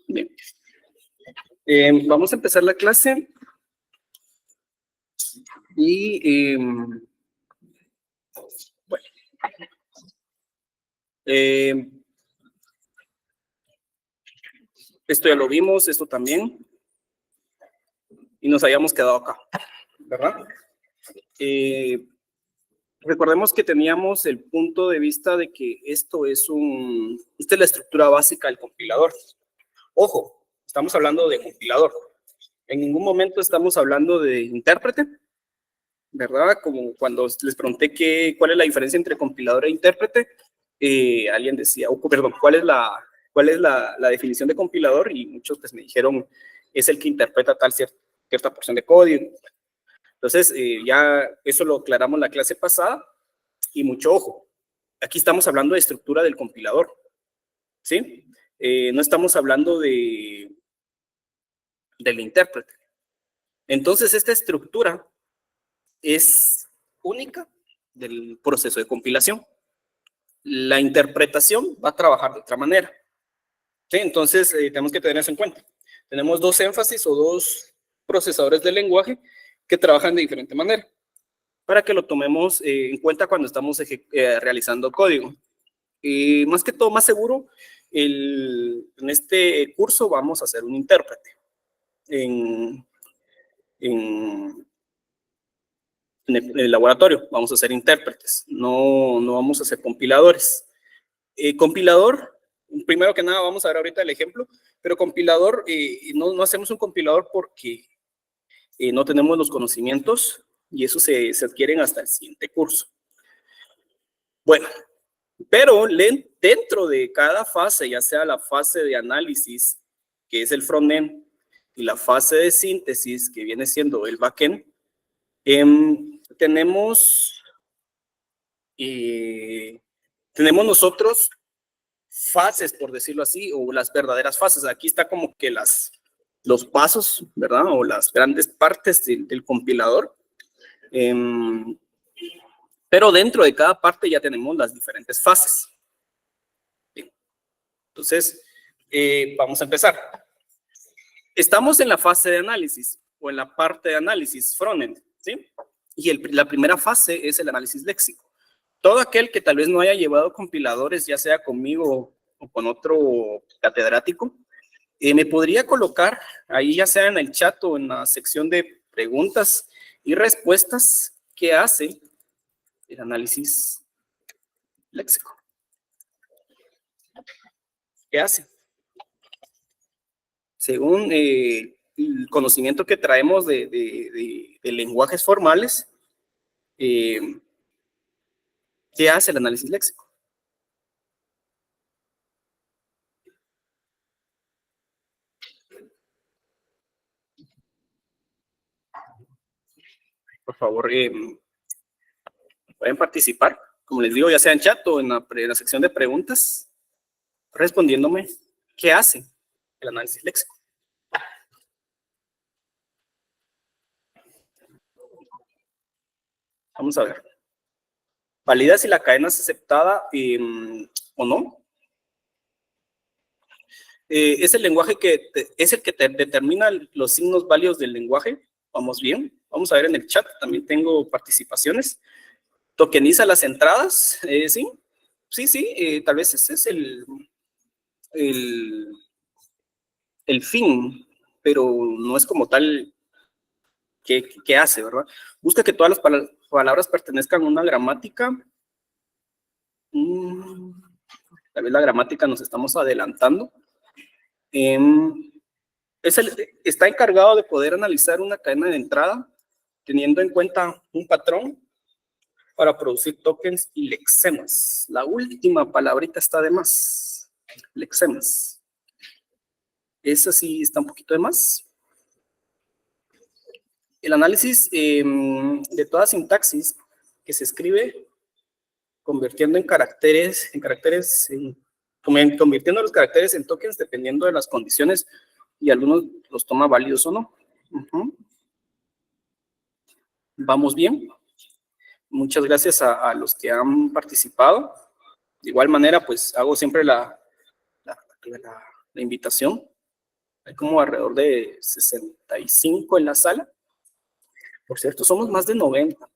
Bien. Vamos a empezar la clase. Y, bueno. Esto ya lo vimos, esto también. Y nos habíamos quedado acá, ¿verdad? Recordemos que teníamos el punto de vista de que esta es la estructura básica del compilador. Ojo, estamos hablando de compilador. En ningún momento estamos hablando de intérprete, ¿verdad? Como cuando les pregunté cuál es la diferencia entre compilador e intérprete, alguien decía, perdón, ¿cuál es la definición de compilador? Y muchos pues me dijeron, es el que interpreta cierta porción de código. Entonces, ya eso lo aclaramos en la clase pasada, y mucho ojo, aquí estamos hablando de estructura del compilador, ¿sí? No estamos hablando del intérprete. Entonces, esta estructura es única del proceso de compilación. La interpretación va a trabajar de otra manera, ¿sí? Entonces, tenemos que tener eso en cuenta. Tenemos dos énfasis o dos procesadores del lenguaje que trabajan de diferente manera, para que lo tomemos en cuenta cuando estamos realizando código. Más que todo, más seguro, en este curso vamos a hacer un intérprete. En el laboratorio vamos a hacer intérpretes, no vamos a hacer compiladores. Compilador, primero que nada vamos a ver ahorita el ejemplo, pero compilador, no hacemos un compilador porque no tenemos los conocimientos, y eso se adquieren hasta el siguiente curso. Bueno, pero dentro de cada fase, ya sea la fase de análisis, que es el frontend, y la fase de síntesis, que viene siendo el backend, tenemos nosotros fases, por decirlo así, o las verdaderas fases. Aquí está como que los pasos, ¿verdad? O las grandes partes del compilador. Pero dentro de cada parte ya tenemos las diferentes fases. Bien. Entonces, vamos a empezar. Estamos en la fase de análisis, o en la parte de análisis frontend, ¿sí? Y la primera fase es el análisis léxico. Todo aquel que tal vez no haya llevado compiladores, ya sea conmigo o con otro catedrático, me podría colocar ahí, ya sea en el chat o en la sección de preguntas y respuestas, ¿qué hace el análisis léxico? ¿Qué hace? Según el conocimiento que traemos de lenguajes formales, ¿qué hace el análisis léxico? Por favor, pueden participar, como les digo, ya sea en chat o en la sección de preguntas, respondiéndome qué hace el análisis léxico. Vamos a ver. Valida si la cadena es aceptada o no. Es el lenguaje es el que determina los signos válidos del lenguaje. Vamos bien. Vamos a ver en el chat, también tengo participaciones. Tokeniza las entradas, sí. Sí, tal vez ese es el fin, pero no es como tal que hace, ¿verdad? Busca que todas las palabras pertenezcan a una gramática. Tal vez la gramática nos estamos adelantando. Está encargado de poder analizar una cadena de entrada, teniendo en cuenta un patrón para producir tokens y lexemas. La última palabrita está de más. Lexemas. Esa sí está un poquito de más. El análisis de toda sintaxis que se escribe convirtiendo convirtiendo los caracteres en tokens dependiendo de las condiciones, y algunos los toma válidos o no. ¿Vamos bien? Muchas gracias a los que han participado. De igual manera, pues hago siempre la invitación Hay como alrededor de 65 en la sala. Por cierto, somos más de 90.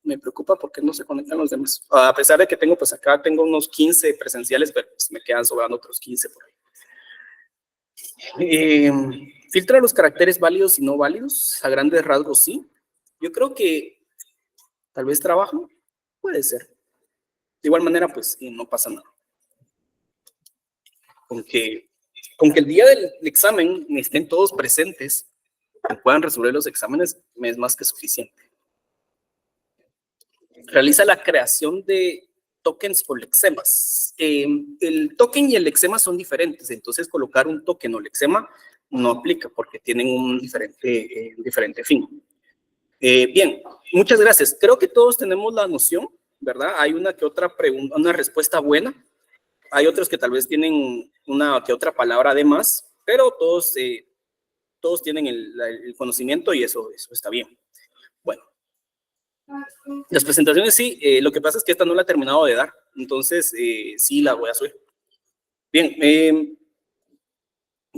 Me preocupa porque no se conectan los demás. A pesar de que tengo, pues acá tengo unos 15 presenciales, pero pues me quedan sobrando otros 15 por ahí. Filtra los caracteres válidos y no válidos. A grandes rasgos, sí. Yo creo que tal vez trabajo, puede ser. De igual manera, pues no pasa nada. Con que el día del examen estén todos presentes y puedan resolver los exámenes, me es más que suficiente. Realiza la creación de tokens o lexemas. El token y el lexema son diferentes, entonces colocar un token o lexema no aplica porque tienen un diferente fin. Bien, muchas gracias. Creo que todos tenemos la noción, ¿verdad? Hay una que otra pregunta, una respuesta buena. Hay otros que tal vez tienen una que otra palabra de más, pero todos tienen el conocimiento y eso está bien. Bueno, las presentaciones sí, lo que pasa es que esta no la he terminado de dar, entonces sí la voy a subir. Bien,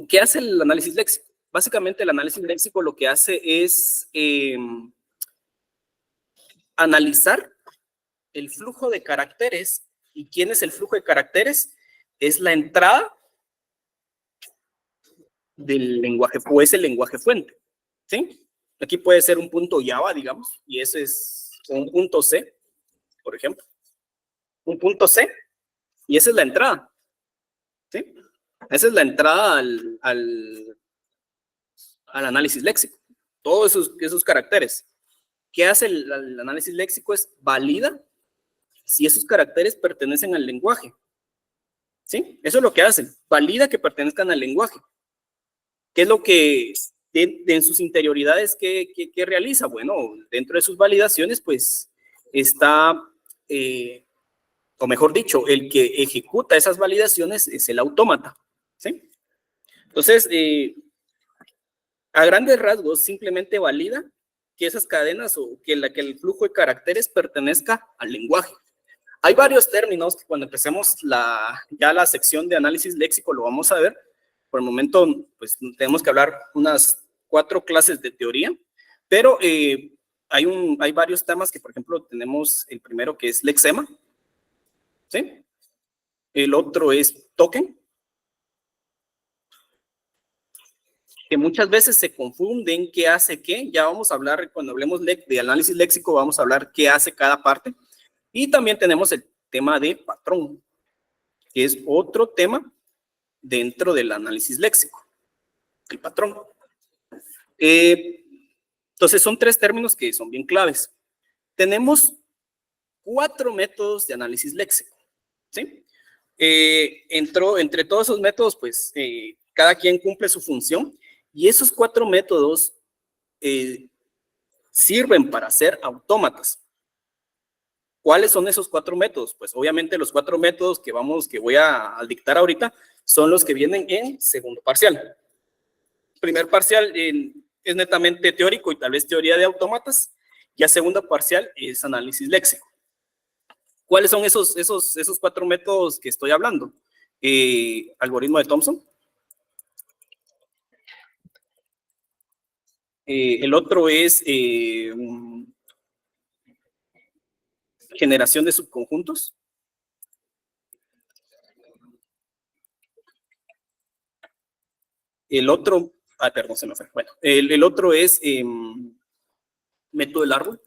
¿qué hace el análisis léxico? Básicamente el análisis léxico lo que hace es analizar el flujo de caracteres. ¿Y quién es el flujo de caracteres? Es la entrada del lenguaje, o es el lenguaje fuente, ¿sí? Aquí puede ser un punto Java, digamos, y ese es un punto C, por ejemplo. Un punto C, y esa es la entrada, ¿sí? Esa es la entrada al análisis léxico. Todos esos caracteres. ¿Qué hace el análisis léxico? Es valida si esos caracteres pertenecen al lenguaje, ¿sí? Eso es lo que hacen, valida que pertenezcan al lenguaje. ¿Qué es lo que en sus interioridades qué realiza? Bueno, dentro de sus validaciones, pues está, o mejor dicho, el que ejecuta esas validaciones es el autómata, ¿sí? Entonces, a grandes rasgos, simplemente valida que esas cadenas o que el flujo de caracteres pertenezca al lenguaje. Hay varios términos que cuando empecemos ya la sección de análisis léxico lo vamos a ver. Por el momento, pues tenemos que hablar unas 4 clases de teoría, pero hay varios temas que, por ejemplo, tenemos el primero que es lexema, ¿sí? El otro es token, que muchas veces se confunden qué hace qué. Ya vamos a hablar, cuando hablemos de análisis léxico, vamos a hablar qué hace cada parte. Y también tenemos el tema de patrón, que es otro tema dentro del análisis léxico, el patrón. Entonces, son 3 términos que son bien claves. Tenemos 4 métodos de análisis léxico, ¿sí? Entre todos esos métodos, pues, cada quien cumple su función, y esos 4 métodos sirven para hacer autómatas. ¿Cuáles son esos 4 métodos? Pues obviamente los 4 métodos que voy a dictar ahorita son los que vienen en segundo parcial. Primer parcial es netamente teórico y tal vez teoría de autómatas, y a segunda parcial es análisis léxico. ¿Cuáles son esos 4 métodos que estoy hablando? Algoritmo de Thomson. El otro es generación de subconjuntos. El otro, perdón, se me fue. Bueno, el otro es método del árbol.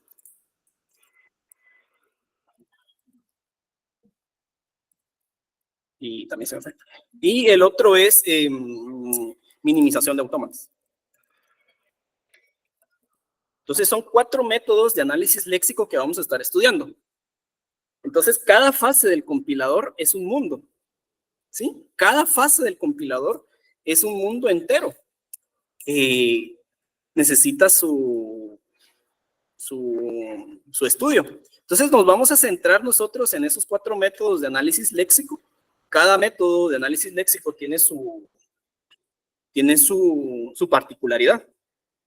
Y también se me fue. Y el otro es minimización de autómatas. Entonces, son 4 métodos de análisis léxico que vamos a estar estudiando. Entonces, cada fase del compilador es un mundo, ¿sí? Cada fase del compilador es un mundo entero. Necesita su estudio. Entonces, nos vamos a centrar nosotros en esos 4 métodos de análisis léxico. Cada método de análisis léxico tiene su particularidad,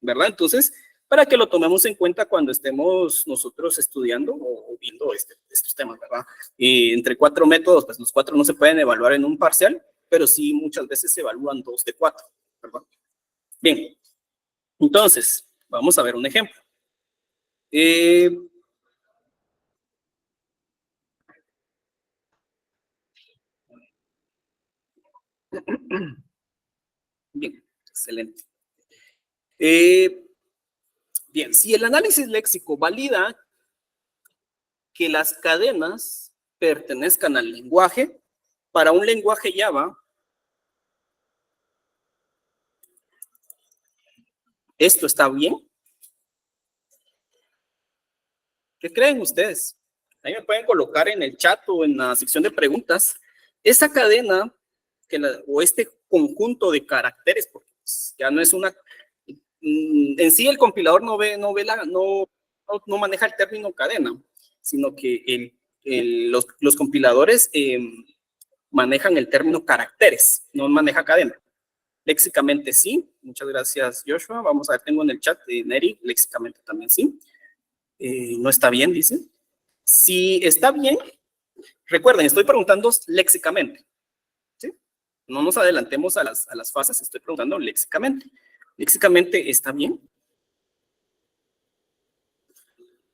¿verdad? Entonces, para que lo tomemos en cuenta cuando estemos nosotros estudiando o viendo estos temas, ¿verdad? Entre 4 métodos, pues los 4 no se pueden evaluar en un parcial, pero sí muchas veces se evalúan 2 de 4, ¿verdad? Bien, entonces, vamos a ver un ejemplo. Bien, excelente. Bien, si el análisis léxico valida que las cadenas pertenezcan al lenguaje, para un lenguaje Java, ¿esto está bien? ¿Qué creen ustedes? Ahí me pueden colocar en el chat o en la sección de preguntas. Esa cadena o este conjunto de caracteres, porque pues, ya no es una... En sí el compilador no maneja el término cadena, sino que los compiladores manejan el término caracteres, no maneja cadena. Léxicamente sí, muchas gracias Joshua. Vamos a ver, tengo en el chat de Neri, léxicamente también sí. No está bien, dice. Si está bien, recuerden, estoy preguntando léxicamente. ¿Sí? No nos adelantemos a las fases, estoy preguntando léxicamente. Léxicamente está bien.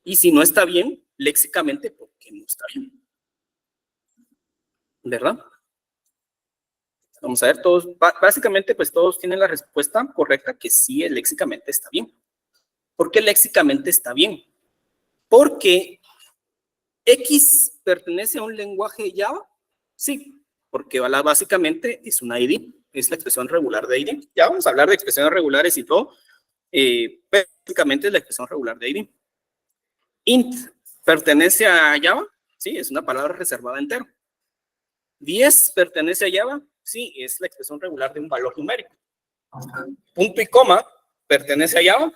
Y si no está bien, léxicamente, ¿por qué no está bien? ¿Verdad? Vamos a ver, todos, básicamente, pues todos tienen la respuesta correcta que sí, léxicamente está bien. ¿Por qué léxicamente está bien? Porque X pertenece a un lenguaje Java, sí, porque básicamente es una ID, es la expresión regular de ID. Ya vamos a hablar de expresiones regulares y todo. Básicamente es la expresión regular de ID. Int pertenece a Java, sí, es una palabra reservada entero. 10 pertenece a Java, sí, es la expresión regular de un valor numérico. Punto y coma pertenece a Java,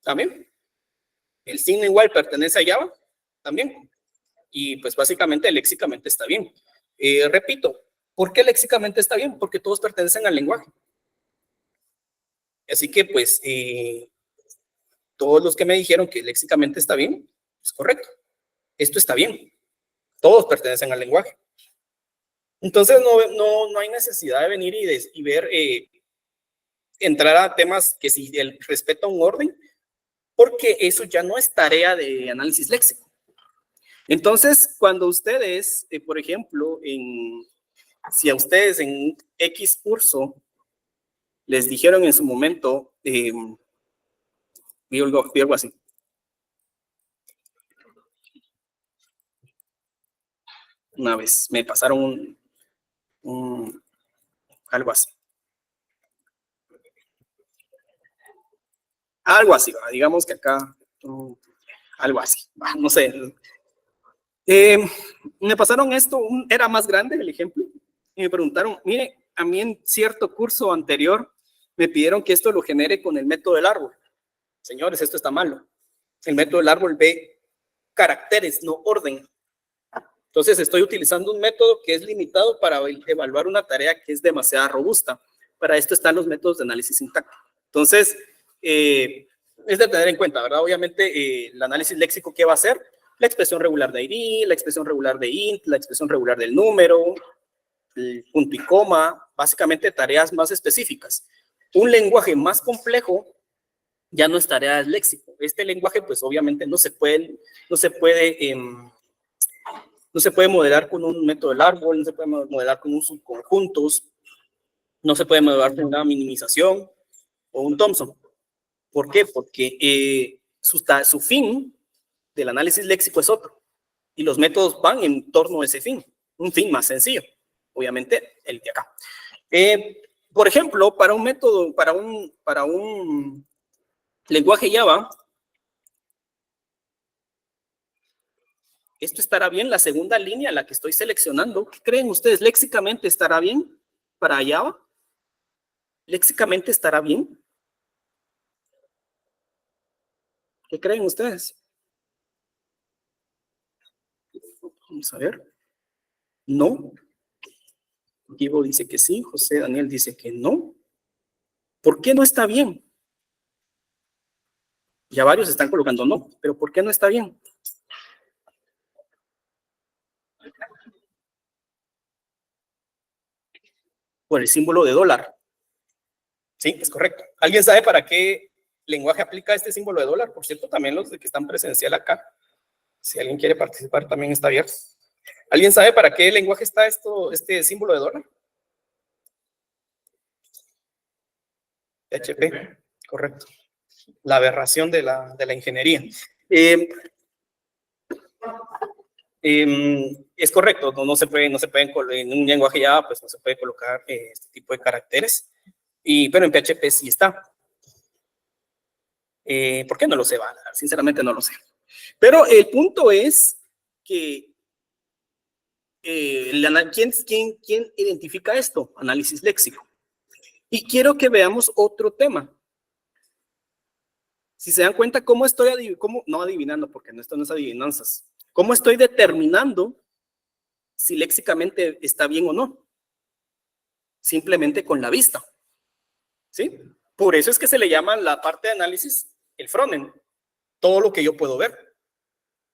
también. El signo igual pertenece a Java, también. Y pues básicamente léxicamente está bien. Repito, ¿por qué léxicamente está bien? Porque todos pertenecen al lenguaje. Así que pues todos los que me dijeron que léxicamente está bien, es correcto. Esto está bien. Todos pertenecen al lenguaje. Entonces no hay necesidad de venir y ver, entrar a temas que si respeta un orden, porque eso ya no es tarea de análisis léxico. Entonces, cuando ustedes, por ejemplo, si a ustedes en X curso les dijeron en su momento, algo así. Una vez me pasaron algo así. Algo así, digamos que acá, algo así, no sé. Me pasaron esto, era más grande el ejemplo, y me preguntaron, mire, a mí en cierto curso anterior me pidieron que esto lo genere con el método del árbol. Señores, esto está malo. El método del árbol ve caracteres, no orden. Entonces estoy utilizando un método que es limitado para evaluar una tarea que es demasiado robusta. Para esto están los métodos de análisis sintáctico. Entonces, es de tener en cuenta, ¿verdad? Obviamente, el análisis léxico, ¿qué va a hacer? La expresión regular de ID, la expresión regular de int, la expresión regular del número, el punto y coma, básicamente tareas más específicas. Un lenguaje más complejo ya no es tarea del léxico. Este lenguaje, pues obviamente no se puede modelar con un método del árbol, no se puede modelar con un subconjuntos, no se puede modelar con una minimización o un Thompson. ¿Por qué? Porque su fin del análisis léxico es otro. Y los métodos van en torno a ese fin. Un fin más sencillo. Obviamente, el de acá. Por ejemplo, para un método, para un lenguaje Java, esto estará bien. La segunda línea, la que estoy seleccionando, ¿qué creen ustedes? ¿Léxicamente estará bien para Java? ¿Léxicamente estará bien? ¿Qué creen ustedes? Vamos a ver. No. Givo dice que sí, José Daniel dice que no. ¿Por qué no está bien? Ya varios están colocando no, pero ¿por qué no está bien? Por el símbolo de dólar. Sí, es correcto. ¿Alguien sabe para qué lenguaje aplica este símbolo de dólar? Por cierto, también los que están presencial acá. Si alguien quiere participar, también está abierto. ¿Alguien sabe para qué lenguaje está este símbolo de dólar? PHP, correcto. La aberración de la ingeniería. Es correcto, no se pueden en un lenguaje Java, pues no se puede colocar este tipo de caracteres, pero en PHP sí está. ¿Por qué no lo sé? Sinceramente no lo sé. Pero el punto es que ¿quién identifica esto? Análisis léxico. Y quiero que veamos otro tema. Si se dan cuenta, no adivinando, porque esto no es adivinanzas, ¿cómo estoy determinando si léxicamente está bien o no? Simplemente con la vista. ¿Sí? Por eso es que se le llama la parte de análisis el frontend, todo lo que yo puedo ver.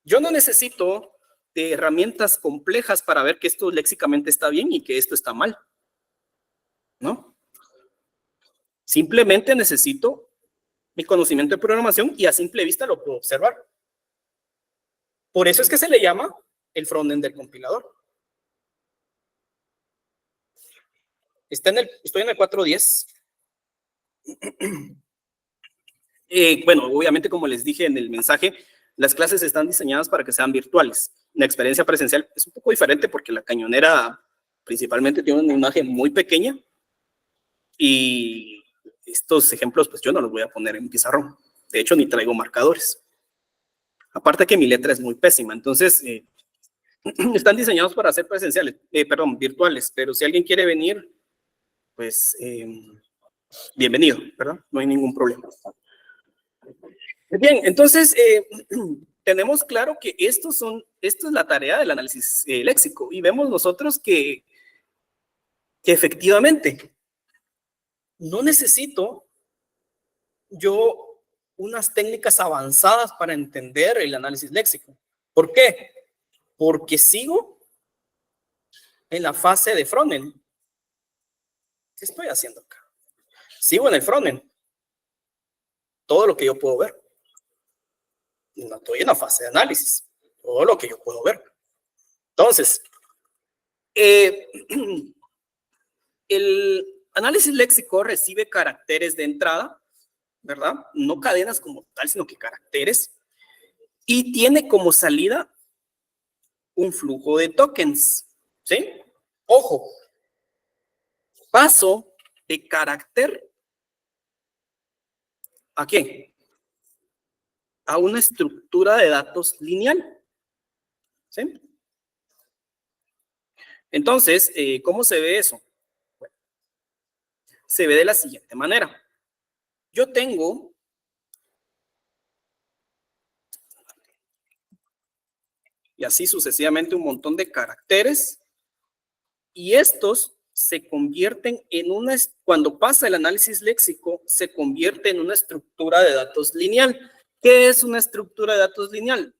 Yo no necesito de herramientas complejas para ver que esto léxicamente está bien y que esto está mal, ¿no? Simplemente necesito mi conocimiento de programación y a simple vista lo puedo observar. Por eso es que se le llama el frontend del compilador. Estoy en el 4.10. Bueno, obviamente, como les dije en el mensaje, las clases están diseñadas para que sean virtuales. La experiencia presencial es un poco diferente porque la cañonera principalmente tiene una imagen muy pequeña y estos ejemplos pues yo no los voy a poner en pizarrón. De hecho, ni traigo marcadores. Aparte que mi letra es muy pésima, entonces están diseñados para ser virtuales, pero si alguien quiere venir, pues bienvenido, ¿verdad? No hay ningún problema. Bien, entonces tenemos claro que esto es la tarea del análisis léxico y vemos nosotros que efectivamente no necesito yo unas técnicas avanzadas para entender el análisis léxico. ¿Por qué? Porque sigo en la fase de frontend. ¿Qué estoy haciendo acá? Sigo en el frontend. Todo lo que yo puedo ver. No estoy en la fase de análisis. Todo lo que yo puedo ver. Entonces, el análisis léxico recibe caracteres de entrada, ¿verdad? No cadenas como tal, sino que caracteres. Y tiene como salida un flujo de tokens, ¿sí? Ojo, paso de carácter ¿a qué? A una estructura de datos lineal, ¿sí? Entonces, ¿cómo se ve eso? Bueno, se ve de la siguiente manera. Yo tengo y así sucesivamente un montón de caracteres y estos se convierten en cuando pasa el análisis léxico, se convierte en una estructura de datos lineal. ¿Qué es una estructura de datos lineal?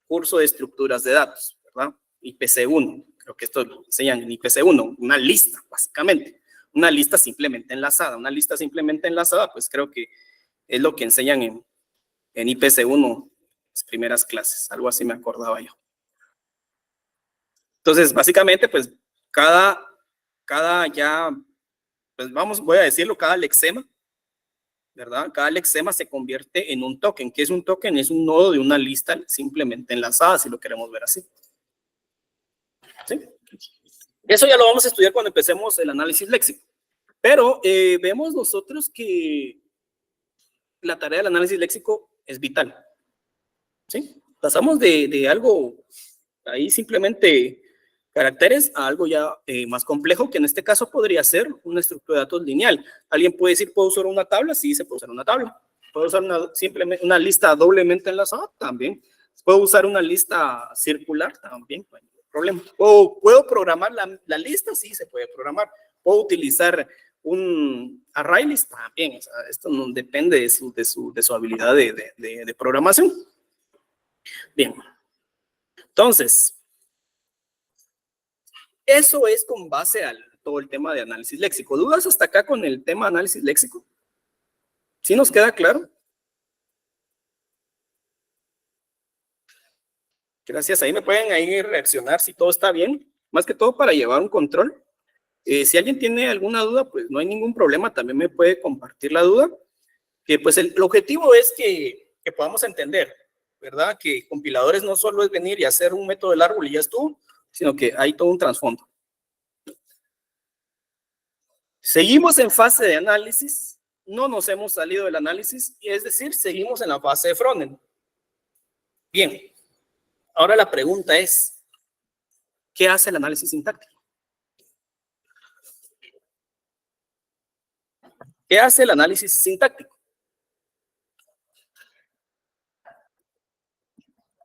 Curso de estructuras de datos, ¿verdad? IPC1, creo que esto lo enseñan en IPC1, una lista, básicamente. Una lista simplemente enlazada. Una lista simplemente enlazada, pues creo que es lo que enseñan en IPC1, las primeras clases, algo así me acordaba yo. Entonces, básicamente, pues cada voy a decirlo, cada lexema, ¿verdad? Cada lexema se convierte en un token. ¿Qué es un token? Es un nodo de una lista simplemente enlazada, si lo queremos ver así. ¿Sí? Eso ya lo vamos a estudiar cuando empecemos el análisis léxico. Pero vemos nosotros que la tarea del análisis léxico es vital. ¿Sí? Pasamos de algo ahí simplemente caracteres a algo ya más complejo, que en este caso podría ser una estructura de datos lineal. ¿Alguien puede decir, ¿puedo usar una tabla? Sí, se puede usar una tabla. ¿Puedo usar simplemente una lista doblemente enlazada? También. ¿Puedo usar una lista circular? También, no hay problema. ¿Puedo programar la lista? Sí, se puede programar. ¿Puedo utilizar un array list? También. O sea, esto no depende de su habilidad de programación. Bien. Entonces, eso es con base a todo el tema de análisis léxico. ¿Dudas hasta acá con el tema análisis léxico? ¿Sí nos queda claro? Gracias, ahí me pueden ahí reaccionar si todo está bien, más que todo para llevar un control. Si alguien tiene alguna duda, pues no hay ningún problema, también me puede compartir la duda. Que pues el objetivo es que podamos entender, ¿verdad? Que compiladores no solo es venir y hacer un método del árbol y ya estuvo, sino que hay todo un trasfondo. Seguimos en fase de análisis, no nos hemos salido del análisis, y es decir, seguimos en la fase de frontend. Bien, ahora la pregunta es, ¿qué hace el análisis sintáctico? ¿Qué hace el análisis sintáctico?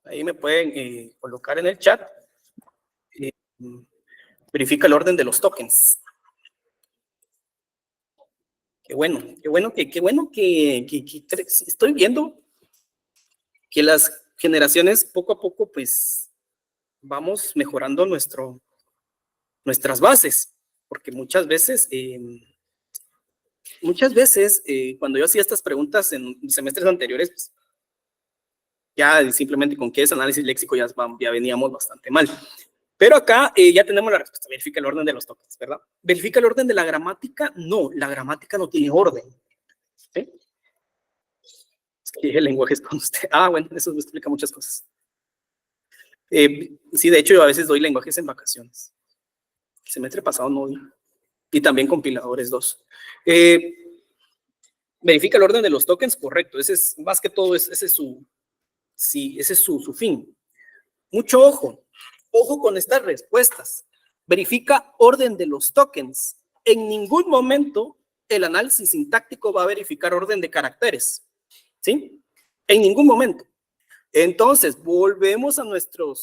Ahí me pueden colocar en el chat. Eh, verifica el orden de los tokens. Qué bueno que estoy viendo que las generaciones poco a poco pues vamos mejorando nuestras bases, porque muchas veces cuando yo hacía estas preguntas en semestres anteriores, pues, ya simplemente con qué es análisis léxico ya veníamos bastante mal. Pero acá ya tenemos la respuesta. Verifica el orden de los tokens, ¿verdad? ¿Verifica el orden de la gramática? No, la gramática no tiene orden. ¿Sí? Es que el lenguaje es con usted. Bueno, eso me explica muchas cosas. Sí, de hecho, yo a veces doy lenguajes en vacaciones. El semestre pasado no di. Y también compiladores 2. Verifica el orden de los tokens, correcto. Ese es, más que todo, ese es su fin. Mucho ojo. Ojo con estas respuestas. Verifica orden de los tokens. En ningún momento el análisis sintáctico va a verificar orden de caracteres. ¿Sí? En ningún momento. Entonces, volvemos a nuestro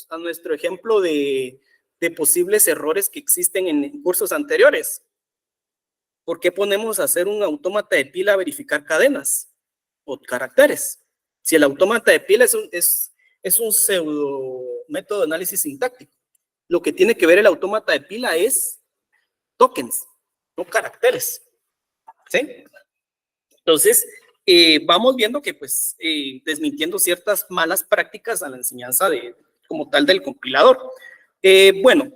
ejemplo de posibles errores que existen en cursos anteriores. ¿Por qué ponemos a hacer un autómata de pila a verificar cadenas o caracteres? Si el autómata de pila es un pseudo método de análisis sintáctico. Lo que tiene que ver el autómata de pila es tokens, no caracteres. ¿Sí? Entonces, vamos viendo que, pues, desmintiendo ciertas malas prácticas a la enseñanza como tal del compilador. Bueno,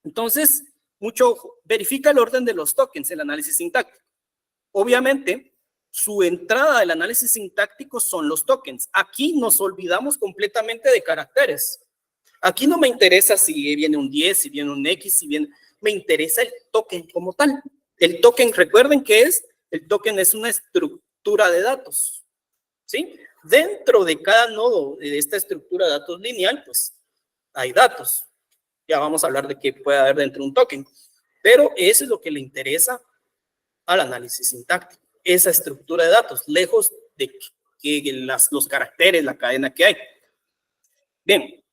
entonces, mucho ojo. Verifica el orden de los tokens, el análisis sintáctico. Obviamente, su entrada del análisis sintáctico son los tokens. Aquí nos olvidamos completamente de caracteres. Aquí no me interesa si viene un 10, si viene un X, me interesa el token como tal. El token, recuerden que el token es una estructura de datos, ¿sí? Dentro de cada nodo de esta estructura de datos lineal, pues, hay datos. Ya vamos a hablar de qué puede haber dentro de un token. Pero eso es lo que le interesa al análisis sintáctico. Esa estructura de datos, lejos de los caracteres, la cadena que hay. Bien.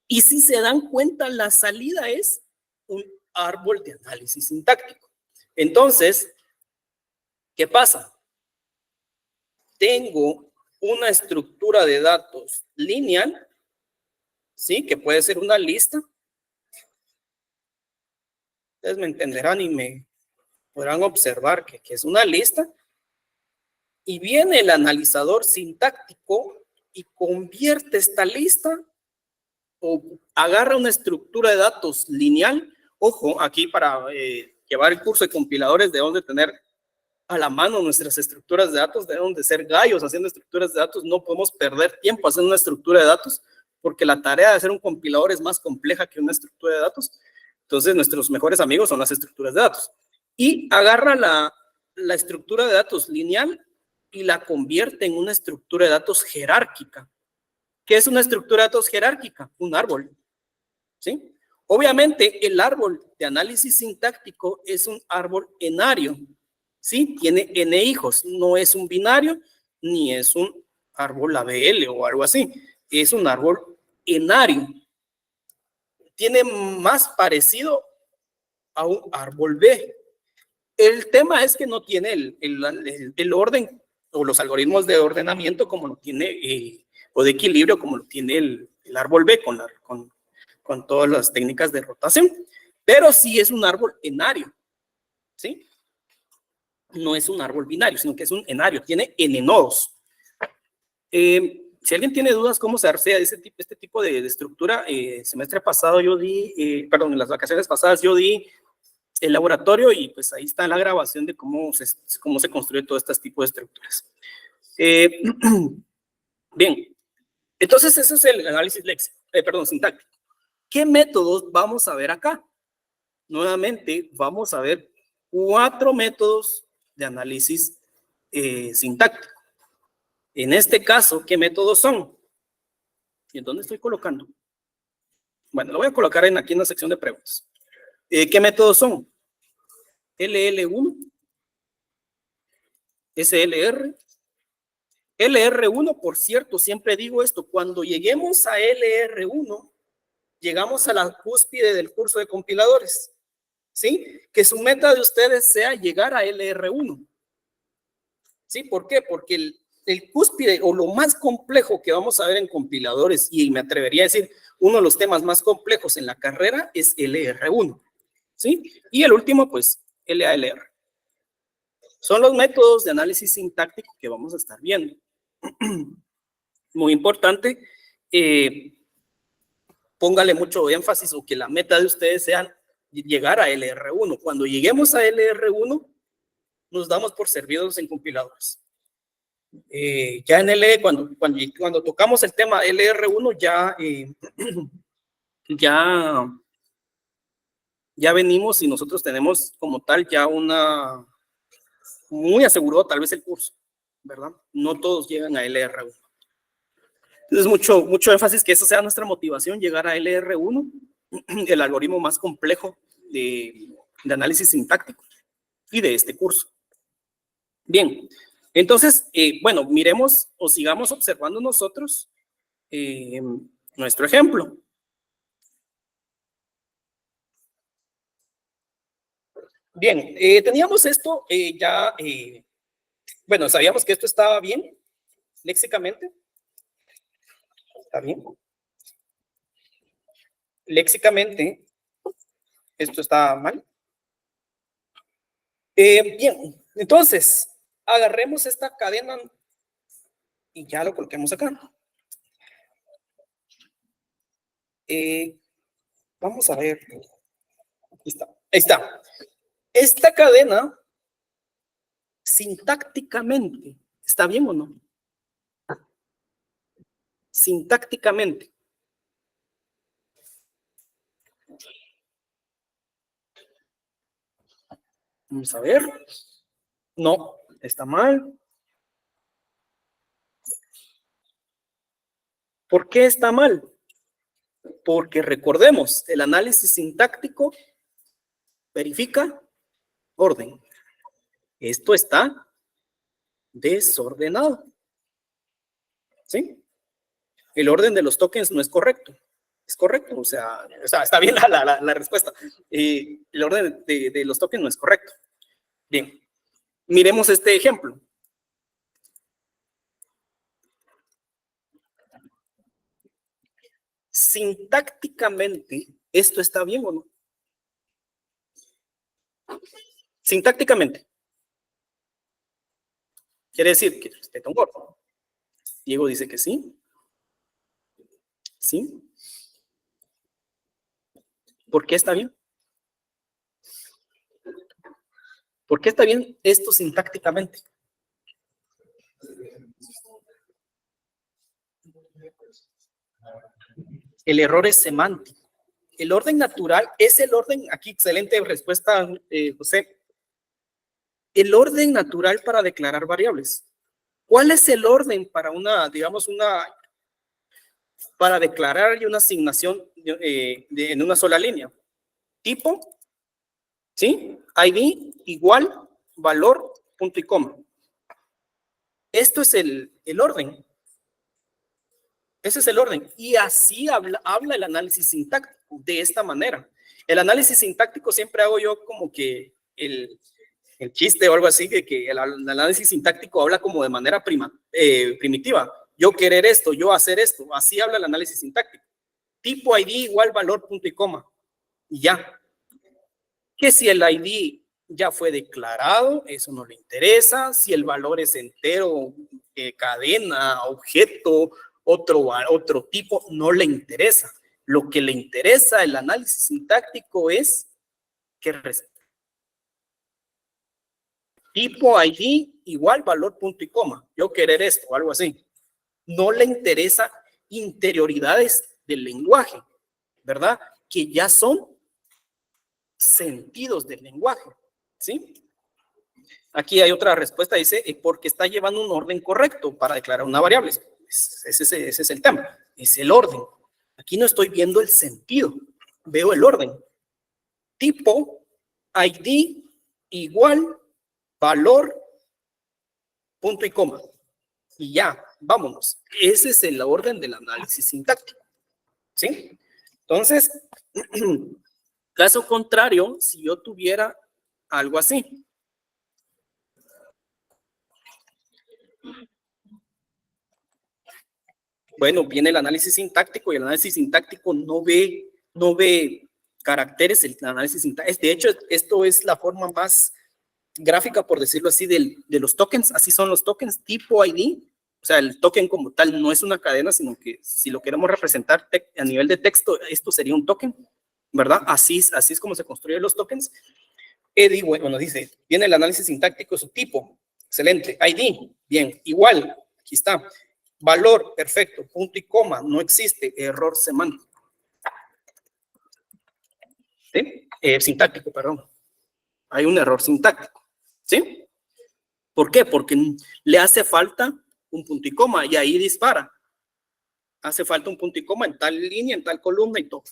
Y si se dan cuenta, la salida es un árbol de análisis sintáctico. Entonces, ¿qué pasa? Tengo una estructura de datos lineal, ¿sí? Que puede ser una lista. Ustedes me entenderán y me podrán observar que es una lista. Y viene el analizador sintáctico y convierte esta lista o agarra una estructura de datos lineal. Ojo, aquí para llevar el curso de compiladores debemos de tener a la mano nuestras estructuras de datos, debemos de ser gallos haciendo estructuras de datos, no podemos perder tiempo haciendo una estructura de datos, porque la tarea de hacer un compilador es más compleja que una estructura de datos. Entonces, nuestros mejores amigos son las estructuras de datos. Y agarra la estructura de datos lineal y la convierte en una estructura de datos jerárquica. ¿Qué es una estructura de datos jerárquica? Un árbol, ¿sí? Obviamente, el árbol de análisis sintáctico es un árbol enario, ¿sí? Tiene n hijos, no es un binario, ni es un árbol ABL o algo así. Es un árbol enario. Tiene más parecido a un árbol B. El tema es que no tiene el orden o los algoritmos de ordenamiento como lo tiene o de equilibrio como lo tiene el árbol B con todas las técnicas de rotación, pero sí es un árbol enario, ¿sí? no es un árbol binario, sino que es un enario, tiene n nodos. Si alguien tiene dudas cómo se hace este tipo de estructura, semestre pasado yo di, perdón, en las vacaciones pasadas yo di el laboratorio y pues ahí está la grabación de cómo se construye todo este tipo de estructuras. Bien, entonces eso es el análisis sintáctico. ¿Qué métodos vamos a ver acá? Nuevamente vamos a ver 4 métodos de análisis sintáctico. En este caso, ¿qué métodos son? ¿Y en dónde estoy colocando? Bueno, lo voy a colocar aquí en la sección de preguntas. ¿Qué métodos son? LL1, SLR, LR1, por cierto, siempre digo esto, cuando lleguemos a LR1, llegamos a la cúspide del curso de compiladores, ¿sí? Que su meta de ustedes sea llegar a LR1. ¿Sí? ¿Por qué? Porque el cúspide o lo más complejo que vamos a ver en compiladores, y me atrevería a decir uno de los temas más complejos en la carrera es LR1, ¿sí? Y el último, pues, LALR. Son los métodos de análisis sintáctico que vamos a estar viendo. Muy importante, póngale mucho énfasis o que la meta de ustedes sea llegar a LR1. Cuando lleguemos a LR1, nos damos por servidos en compiladores. Ya en LE, cuando tocamos el tema LR1, ya venimos y nosotros tenemos como tal ya muy asegurado tal vez el curso, ¿verdad? No todos llegan a LR1. Entonces, mucho énfasis que eso sea nuestra motivación, llegar a LR1, el algoritmo más complejo de análisis sintáctico y de este curso. Bien, entonces, bueno, miremos o sigamos observando nosotros nuestro ejemplo. Bien, teníamos esto bueno, sabíamos que esto estaba bien, léxicamente. ¿Está bien? Léxicamente, esto está mal. Bien, entonces, agarremos esta cadena y ya lo coloquemos acá. Vamos a ver. Aquí está. Ahí está. Esta cadena, sintácticamente, ¿está bien o no? Sintácticamente. Vamos a ver. No, está mal. ¿Por qué está mal? Porque recordemos, el análisis sintáctico verifica orden. Esto está desordenado. ¿Sí? El orden de los tokens no es correcto. Es correcto, o sea está bien la respuesta. El orden de los tokens no es correcto. Bien, miremos este ejemplo. Sintácticamente, ¿esto está bien o no? Sintácticamente. Quiere decir que respeta un orden. Diego dice que sí. ¿Sí? ¿Por qué está bien? ¿Por qué está bien esto sintácticamente? El error es semántico. El orden natural es el orden, aquí excelente respuesta, José. El orden natural para declarar variables. ¿Cuál es el orden para para declarar una asignación en una sola línea? Tipo, ¿sí? ID igual, valor, punto y coma. Esto es el orden. Ese es el orden. Y así habla el análisis sintáctico, de esta manera. El análisis sintáctico siempre hago yo como que el chiste o algo así, que el análisis sintáctico habla como de manera primitiva. Yo querer esto, yo hacer esto. Así habla el análisis sintáctico. Tipo ID igual valor, punto y coma. Y ya. ¿Qué si el ID ya fue declarado, eso no le interesa. Si el valor es entero, cadena, objeto, otro tipo, no le interesa. Lo que le interesa el análisis sintáctico es que tipo ID igual valor punto y coma. Yo querer esto, algo así. No le interesa interioridades del lenguaje, ¿verdad? Que ya son sentidos del lenguaje, ¿sí? Aquí hay otra respuesta, dice, porque está llevando un orden correcto para declarar una variable. Ese es el tema, es el orden. Aquí no estoy viendo el sentido, veo el orden. Tipo, ID, igual, valor, punto y coma. Y ya, vámonos. Ese es el orden del análisis sintáctico, ¿sí? Entonces, caso contrario, si yo tuviera algo así. Bueno, viene el análisis sintáctico y el análisis sintáctico no ve caracteres, el análisis sintáctico. De hecho, esto es la forma más gráfica, por decirlo así, de los tokens. Así son los tokens, tipo ID. O sea, el token como tal no es una cadena, sino que si lo queremos representar a nivel de texto, esto sería un token, ¿verdad? Así es como se construyen los tokens. Bueno, dice, viene el análisis sintáctico, su tipo, excelente. ID, bien, igual, aquí está. Valor, perfecto, punto y coma, no existe, error semántico. ¿Sí? Sintáctico, perdón. Hay un error sintáctico, ¿sí? ¿Por qué? Porque le hace falta un punto y coma y ahí dispara. Hace falta un punto y coma en tal línea, en tal columna y todo,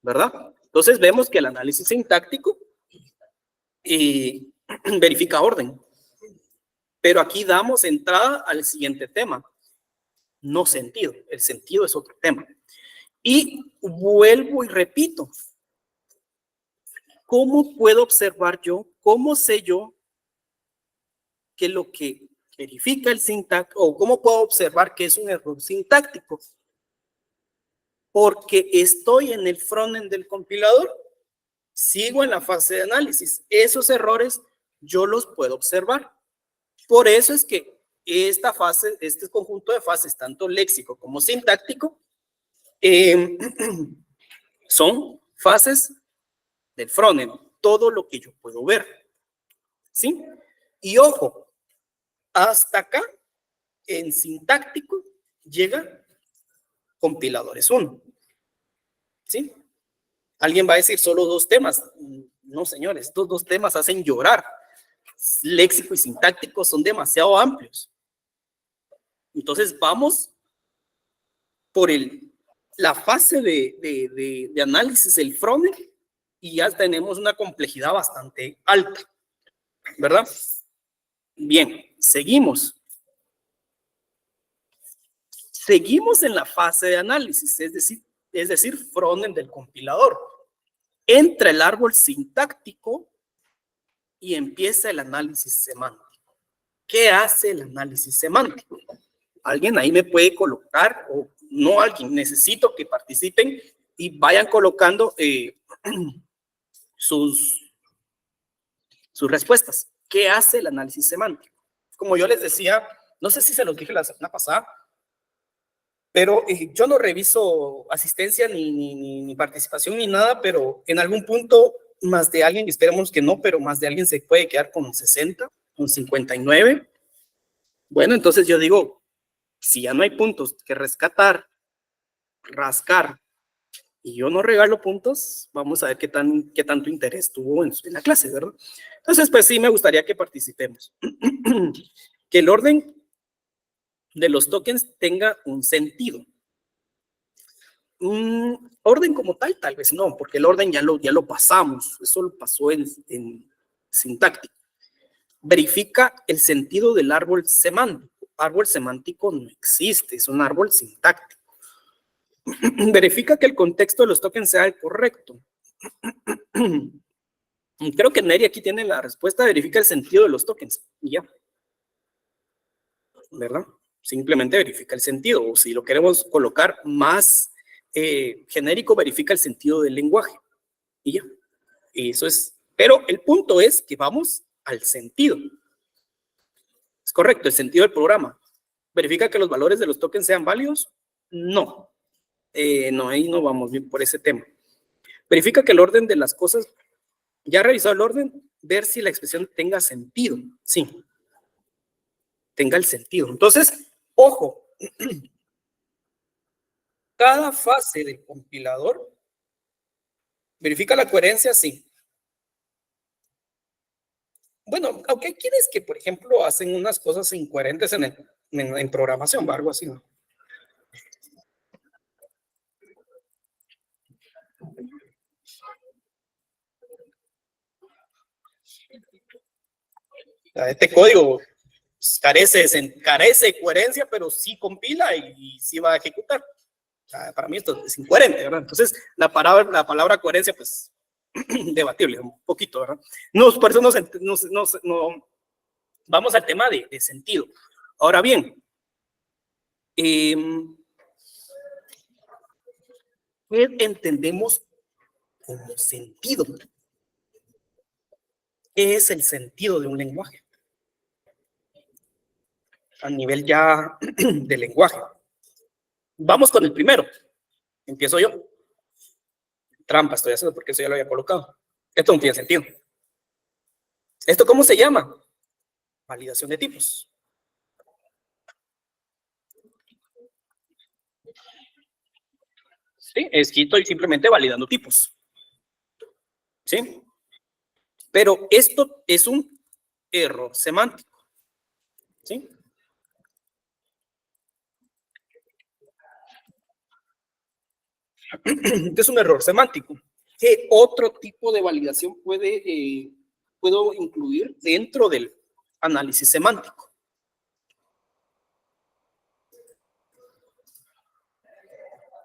¿verdad? Entonces vemos que el análisis sintáctico verifica orden. Pero aquí damos entrada al siguiente tema. No sentido. El sentido es otro tema. Y vuelvo y repito. ¿Cómo puedo observar yo? ¿Cómo sé yo que lo que verifica el sintáctico, o cómo puedo observar que es un error sintáctico? Porque estoy en el frontend del compilador, sigo en la fase de análisis. Esos errores yo los puedo observar. Por eso es que esta fase, este conjunto de fases, tanto léxico como sintáctico, son fases del frontend, todo lo que yo puedo ver, ¿sí? Y ojo, hasta acá, en sintáctico, llega compiladores 1, ¿sí? Alguien va a decir solo 2 temas. No, señores, estos 2 temas hacen llorar. Léxico y sintáctico son demasiado amplios. Entonces vamos por la fase de análisis, el frontend, y ya tenemos una complejidad bastante alta, ¿verdad? Bien, seguimos. Seguimos en la fase de análisis, es decir, frontend del compilador. Entra el árbol sintáctico y empieza el análisis semántico. ¿Qué hace el análisis semántico? Alguien ahí me puede colocar, o no alguien, necesito que participen y vayan colocando sus respuestas. ¿Qué hace el análisis semántico? Como yo les decía, no sé si se los dije la semana pasada, pero yo no reviso asistencia ni participación ni nada, pero en algún punto más de alguien, esperemos que no, pero más de alguien se puede quedar con 60, con 59. Bueno, entonces yo digo, si ya no hay puntos que rescatar, rascar, y yo no regalo puntos, vamos a ver qué tanto interés tuvo en la clase, ¿verdad? Entonces, pues sí, me gustaría que participemos. Que el orden de los tokens tenga un sentido. Orden como tal vez no, porque el orden ya lo pasamos, eso lo pasó en sintáctico. Verifica el sentido del árbol semántico. Árbol semántico no existe, es un árbol sintáctico. Verifica que el contexto de los tokens sea el correcto. Creo que Neri aquí tiene la respuesta. Verifica el sentido de los tokens y ya, ¿verdad? Simplemente verifica el sentido, o si lo queremos colocar más genérico, verifica el sentido del lenguaje y ya. Y eso es Pero el punto es que vamos al sentido. Es correcto, el sentido del programa. ¿Verifica que los valores de los tokens sean válidos? No. No, ahí no vamos bien por ese tema. Verifica que el orden de las cosas, ya ha revisado el orden, ver si la expresión tenga sentido. Sí, tenga el sentido. Entonces, ojo, cada fase del compilador verifica la coherencia, sí. Bueno, aunque hay quienes que, por ejemplo, hacen unas cosas incoherentes en programación o algo así, ¿no? Este código carece de coherencia, pero sí compila y sí va a ejecutar. O sea, para mí esto es incoherente, ¿verdad? Entonces, la palabra coherencia, pues, debatible, un poquito, ¿verdad? No, por eso no vamos al tema de sentido. Ahora bien, ¿qué entendemos como sentido? ¿Qué es el sentido de un lenguaje? A nivel ya de lenguaje. Vamos con el primero. Empiezo yo. Trampa estoy haciendo porque eso ya lo había colocado. Esto no tiene sentido. ¿Esto cómo se llama? Validación de tipos. Sí, estoy simplemente validando tipos. ¿Sí? Pero esto es un error semántico. ¿Sí? Es un error semántico. ¿Qué otro tipo de validación puedo incluir dentro del análisis semántico?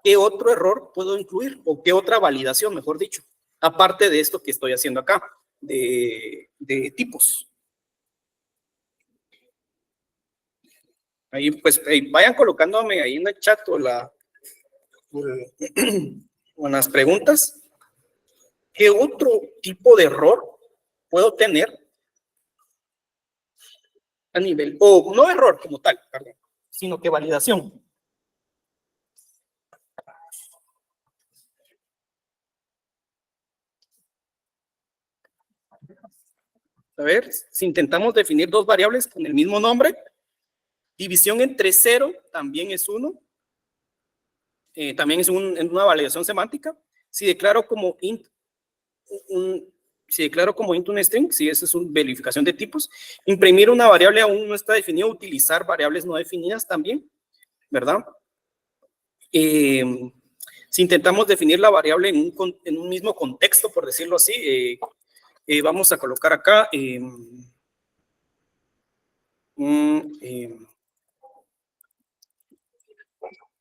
¿Qué otro error puedo incluir? ¿O qué otra validación, mejor dicho? Aparte de esto que estoy haciendo acá, de tipos. Ahí, pues, vayan colocándome ahí en el chat o en las preguntas. ¿Qué otro tipo de error puedo tener a nivel, o no error como tal, perdón, sino que validación? A ver, si intentamos definir dos variables con el mismo nombre, división entre 0 también es 1, también es una validación semántica. Si declaro como int un string, si esa es una verificación de tipos. Imprimir una variable aún no está definido, utilizar variables no definidas también, ¿verdad? Si intentamos definir la variable en un mismo contexto, por decirlo así, vamos a colocar acá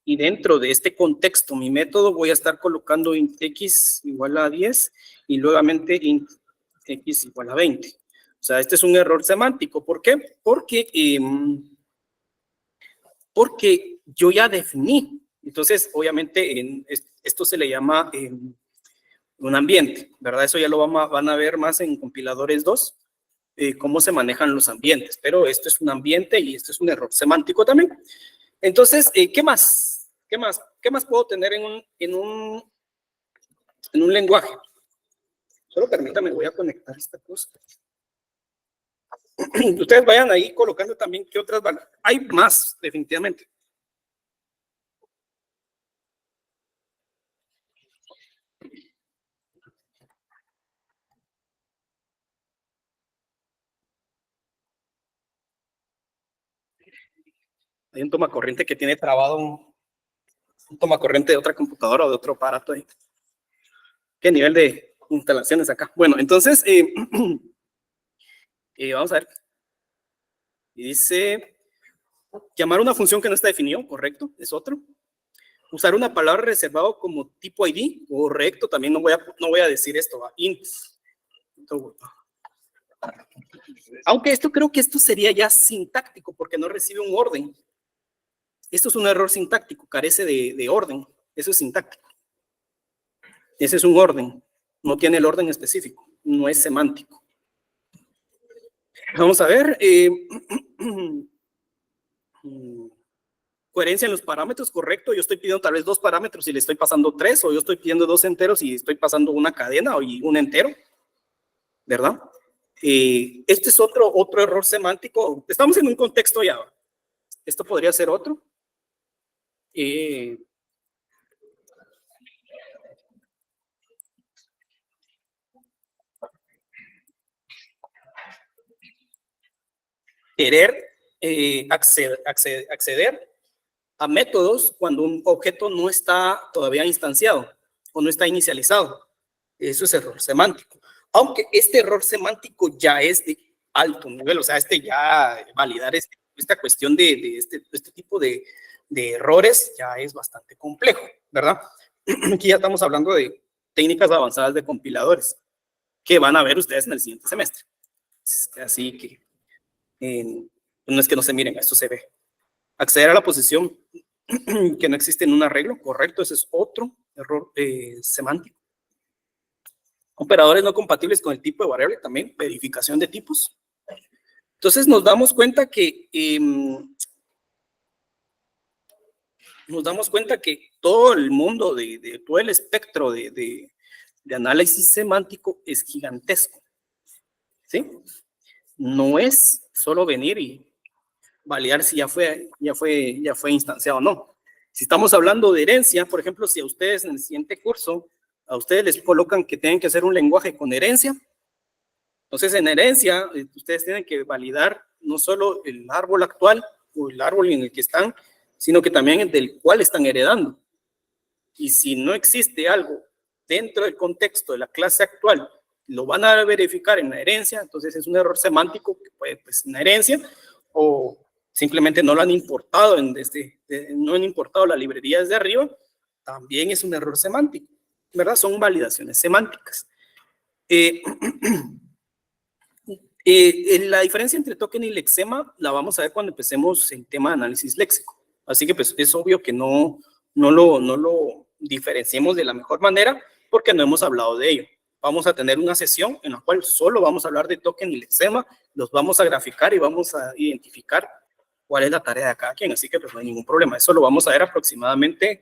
y dentro de este contexto, mi método, voy a estar colocando int x igual a 10 y nuevamente int x igual a 20. O sea, este es un error semántico. ¿Por qué? Porque yo ya definí. Entonces, obviamente, esto se le llama un ambiente, ¿verdad? Eso ya lo van a ver más en compiladores 2, cómo se manejan los ambientes. Pero esto es un ambiente y esto es un error semántico también. Entonces, ¿qué más? ¿Qué más puedo tener en un lenguaje? Solo permítame, voy a conectar esta cosa. Ustedes vayan ahí colocando también qué otras van. Hay más, definitivamente. Hay un tomacorriente que tiene trabado un tomacorriente de otra computadora o de otro aparato ahí. ¿Qué nivel de instalaciones acá? Bueno, entonces, vamos a ver. Y dice, llamar una función que no está definido, correcto, es otro. Usar una palabra reservada como tipo ID, correcto, también no voy a decir esto, int. Aunque creo que esto sería ya sintáctico porque no recibe un orden. Esto es un error sintáctico, carece de orden. Eso es sintáctico. Ese es un orden, no tiene el orden específico. no es semántico. Vamos a ver. Coherencia en los parámetros, correcto. Yo estoy pidiendo tal vez 2 parámetros y le estoy pasando 3, o yo estoy pidiendo 2 enteros y estoy pasando una cadena y un entero, ¿verdad? Este es otro error semántico. Estamos en un contexto ya. Esto podría ser otro. Querer acceder a métodos cuando un objeto no está todavía instanciado o no está inicializado. Eso es error semántico. Aunque este error semántico ya es de alto nivel, o sea, ya validar esta cuestión de este tipo de errores ya es bastante complejo, ¿verdad? Aquí ya estamos hablando de técnicas avanzadas de compiladores que van a ver ustedes en el siguiente semestre. Así que no es que no se miren, esto se ve. Acceder a la posición que no existe en un arreglo, correcto, ese es otro error semántico. Operadores no compatibles con el tipo de variable, también verificación de tipos. Entonces nos damos cuenta que todo el mundo, todo el espectro de análisis semántico es gigantesco, ¿sí? No es solo venir y validar si ya fue instanciado o no. Si estamos hablando de herencia, por ejemplo, si a ustedes en el siguiente curso, a ustedes les colocan que tienen que hacer un lenguaje con herencia, entonces en herencia ustedes tienen que validar no solo el árbol actual o el árbol en el que están, sino que también el del cual están heredando. Y si no existe algo dentro del contexto de la clase actual, lo van a verificar en la herencia, entonces es un error semántico que puede, pues, en la herencia, o simplemente no lo han importado, no han importado la librería desde arriba, también es un error semántico, ¿verdad? Son validaciones semánticas. La diferencia entre token y lexema la vamos a ver cuando empecemos el tema de análisis léxico. Así que pues es obvio que no lo diferenciemos de la mejor manera porque no hemos hablado de ello. Vamos a tener una sesión en la cual solo vamos a hablar de token y lexema, los vamos a graficar y vamos a identificar cuál es la tarea de cada quien. Así que pues no hay ningún problema. Eso lo vamos a ver aproximadamente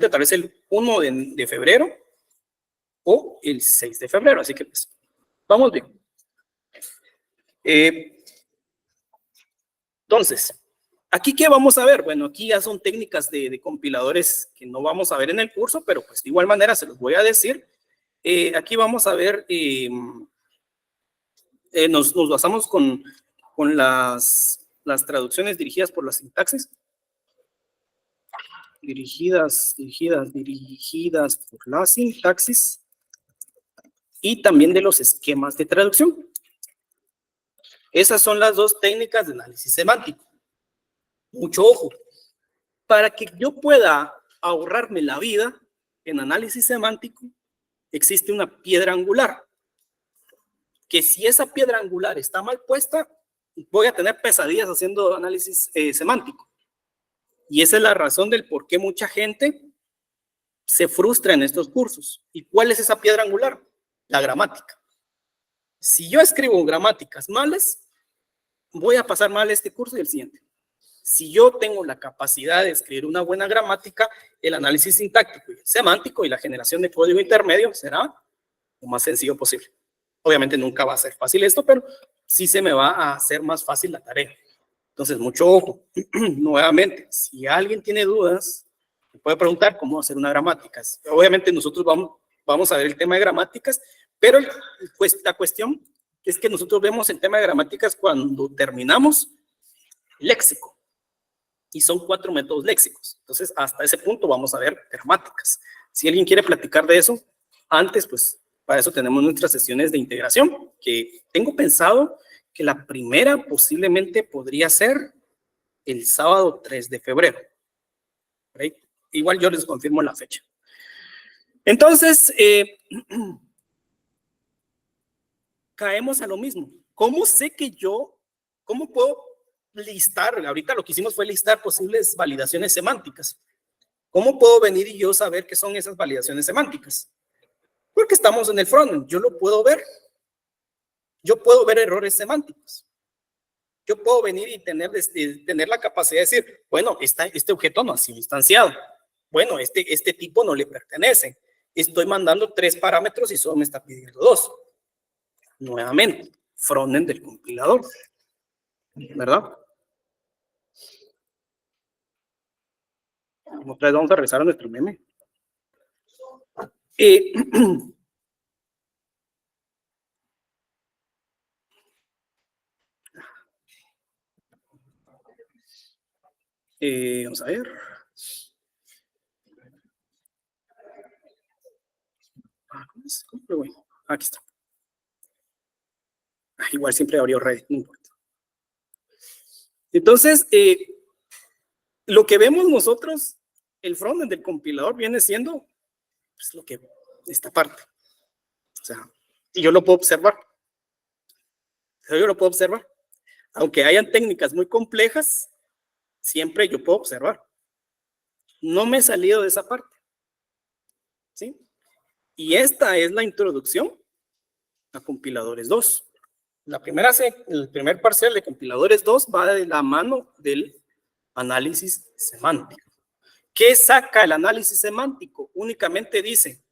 tal vez el 1 de febrero o el 6 de febrero. Así que pues vamos bien. Entonces, ¿aquí qué vamos a ver? Bueno, aquí ya son técnicas de compiladores que no vamos a ver en el curso, pero pues de igual manera se los voy a decir. Aquí vamos a ver, nos basamos con las traducciones dirigidas por la sintaxis. Dirigidas por la sintaxis. Y también de los esquemas de traducción. Esas son las dos técnicas de análisis semántico. Mucho ojo. Para que yo pueda ahorrarme la vida en análisis semántico, existe una piedra angular. Que si esa piedra angular está mal puesta, voy a tener pesadillas haciendo análisis semántico. Y esa es la razón del por qué mucha gente se frustra en estos cursos. ¿Y cuál es esa piedra angular? La gramática. Si yo escribo gramáticas malas, voy a pasar mal este curso y el siguiente. Si yo tengo la capacidad de escribir una buena gramática, el análisis sintáctico y semántico y la generación de código intermedio será lo más sencillo posible. Obviamente nunca va a ser fácil esto, pero sí se me va a hacer más fácil la tarea. Entonces, mucho ojo. Nuevamente, si alguien tiene dudas, me puede preguntar cómo hacer una gramática. Obviamente nosotros vamos a ver el tema de gramáticas, pero pues, la cuestión es que nosotros vemos el tema de gramáticas cuando terminamos léxico. Y son 4 métodos léxicos. Entonces, hasta ese punto vamos a ver gramáticas. Si alguien quiere platicar de eso, antes, pues, para eso tenemos nuestras sesiones de integración, que tengo pensado que la primera posiblemente podría ser el sábado 3 de febrero. ¿Right? Igual yo les confirmo la fecha. Entonces, caemos a lo mismo. ¿Cómo sé que cómo puedo listar? Ahorita lo que hicimos fue listar posibles validaciones semánticas. ¿Cómo puedo venir y yo saber qué son esas validaciones semánticas? Porque estamos en el frontend, yo lo puedo ver. Yo puedo ver errores semánticos. Yo puedo venir y tener la capacidad de decir, bueno, este objeto no ha sido instanciado. Bueno, este tipo no le pertenece. Estoy mandando 3 parámetros y solo me está pidiendo 2. Nuevamente, frontend del compilador, ¿verdad? Otra vez vamos a regresar a nuestro meme. Vamos a ver. ¿Cómo lo voy? Aquí está. Igual siempre abrió Reddit, no importa. Entonces, lo que vemos nosotros, el frontend del compilador viene siendo pues, lo que esta parte. O sea, y yo lo puedo observar. Yo lo puedo observar. Aunque hayan técnicas muy complejas, siempre yo puedo observar. No me he salido de esa parte. ¿Sí? Y esta es la introducción a compiladores 2. El primer parcial de compiladores 2 va de la mano del análisis semántico. ¿Qué saca el análisis semántico? Únicamente dice,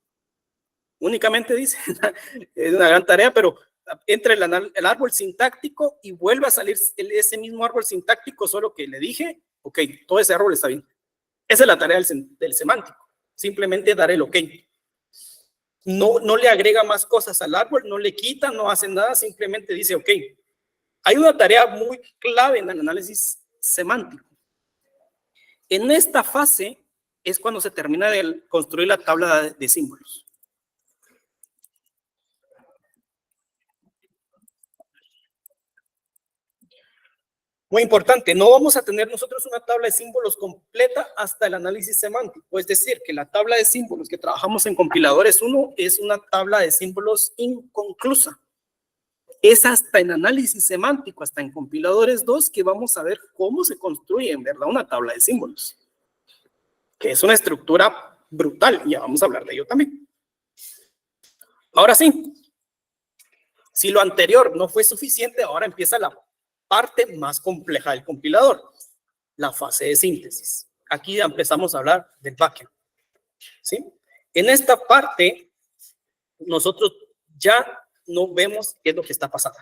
es una gran tarea, pero entra el árbol sintáctico y vuelve a salir ese mismo árbol sintáctico, solo que le dije, ok, todo ese árbol está bien. Esa es la tarea del semántico, simplemente dar el ok. No le agrega más cosas al árbol, no le quita, no hace nada, simplemente dice ok. Hay una tarea muy clave en el análisis semántico. En esta fase es cuando se termina de construir la tabla de símbolos. Muy importante, no vamos a tener nosotros una tabla de símbolos completa hasta el análisis semántico. Es decir, que la tabla de símbolos que trabajamos en compiladores 1 es una tabla de símbolos inconclusa. Es hasta en análisis semántico, hasta en compiladores 2, que vamos a ver cómo se construye en verdad una tabla de símbolos. Que es una estructura brutal, ya vamos a hablar de ello también. Ahora sí, si lo anterior no fue suficiente, ahora empieza la parte más compleja del compilador, la fase de síntesis. Aquí ya empezamos a hablar del backend. ¿Sí? En esta parte, nosotros ya no vemos qué es lo que está pasando.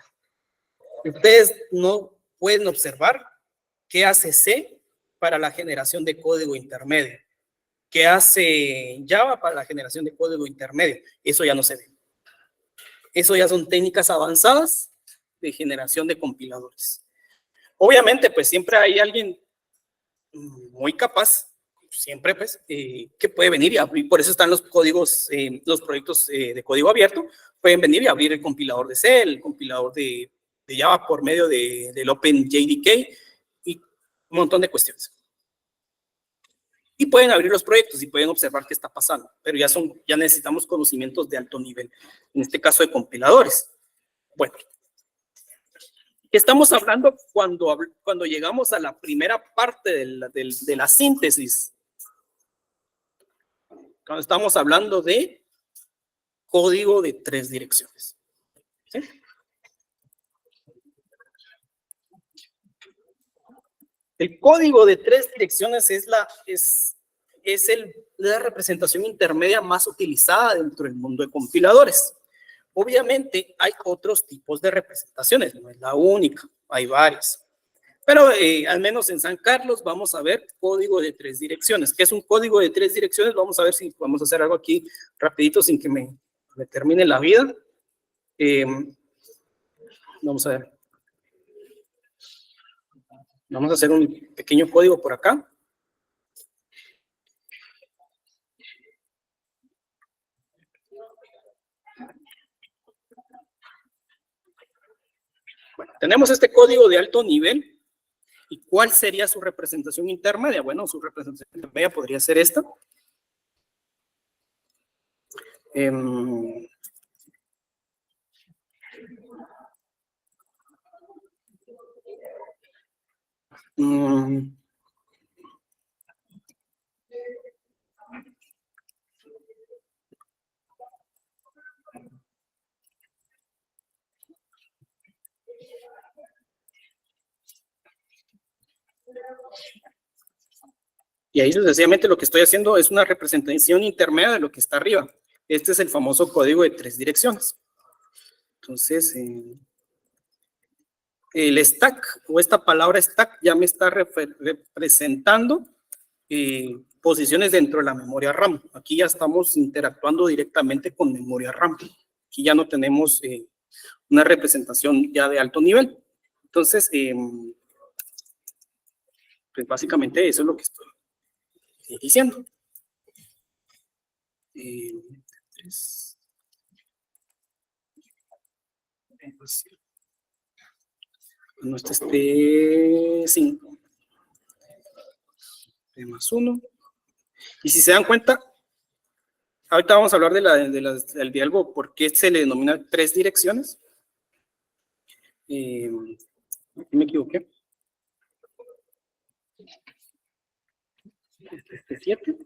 Ustedes no pueden observar qué hace C para la generación de código intermedio, qué hace Java para la generación de código intermedio. Eso ya no se ve. Eso ya son técnicas avanzadas de generación de compiladores. Obviamente, pues siempre hay alguien muy capaz, siempre pues, que puede venir y abrir, por eso están los códigos, los proyectos de código abierto, pueden venir y abrir el compilador de C, el compilador de Java por medio del OpenJDK y un montón de cuestiones. Y pueden abrir los proyectos y pueden observar qué está pasando, pero ya necesitamos conocimientos de alto nivel, en este caso de compiladores. Bueno, estamos hablando cuando llegamos a la primera parte de la síntesis, cuando estamos hablando de código de 3 direcciones. ¿Sí? El código de 3 direcciones es la representación intermedia más utilizada dentro del mundo de compiladores. Obviamente hay otros tipos de representaciones, no es la única, hay varias. Pero al menos en San Carlos vamos a ver código de 3 direcciones. ¿Qué es un código de 3 direcciones? Vamos a ver si podemos hacer algo aquí rapidito sin que me termine la vida. Vamos a ver. Vamos a hacer un pequeño código por acá. Bueno, tenemos este código de alto nivel. ¿Y cuál sería su representación intermedia? Bueno, su representación intermedia podría ser esta. Y ahí sucesivamente lo que estoy haciendo es una representación intermedia de lo que está arriba. Este es el famoso código de 3 direcciones. Entonces, el stack o esta palabra stack ya me está representando posiciones dentro de la memoria RAM. Aquí ya estamos interactuando directamente con memoria RAM. Aquí ya no tenemos una representación ya de alto nivel. Entonces, pues básicamente eso es lo que estoy diciendo. No, este es T5. T más 1. Y si se dan cuenta, ahorita vamos a hablar del diálogo, por qué se le denomina 3 direcciones. Me equivoqué. Este 7.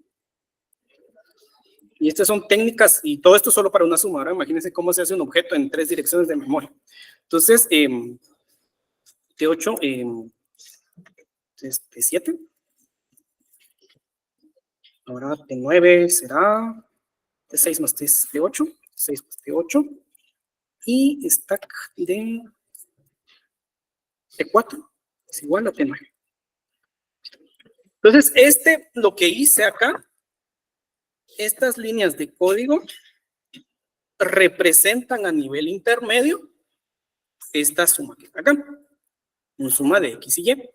Y estas son técnicas, y todo esto solo para una suma. Ahora imagínense cómo se hace un objeto en 3 direcciones de memoria. Entonces, T8, T7. Ahora T9 será T6 más T8, 6 más T8. Y stack de T4 es igual a T9. Entonces, lo que hice acá, estas líneas de código representan a nivel intermedio esta suma que está acá, una suma de X y Y.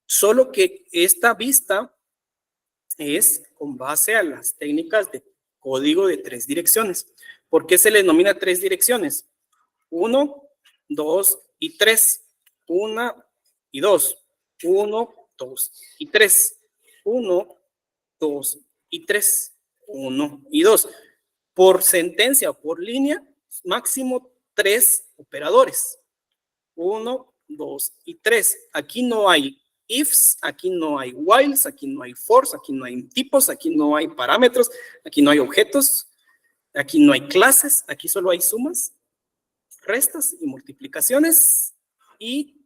Solo que esta vista es con base a las técnicas de código de 3 direcciones. ¿Por qué se le denomina 3 direcciones? 1, 2 y 3. 1 y 2. 1, 2 y 3. 1, 2 y 3. 1 y 2. Por sentencia o por línea, máximo 3 operadores. 1, 2 y 3. Aquí no hay ifs, aquí no hay whiles, aquí no hay fors, aquí no hay tipos, aquí no hay parámetros, aquí no hay objetos, aquí no hay clases, aquí solo hay sumas, restas y multiplicaciones y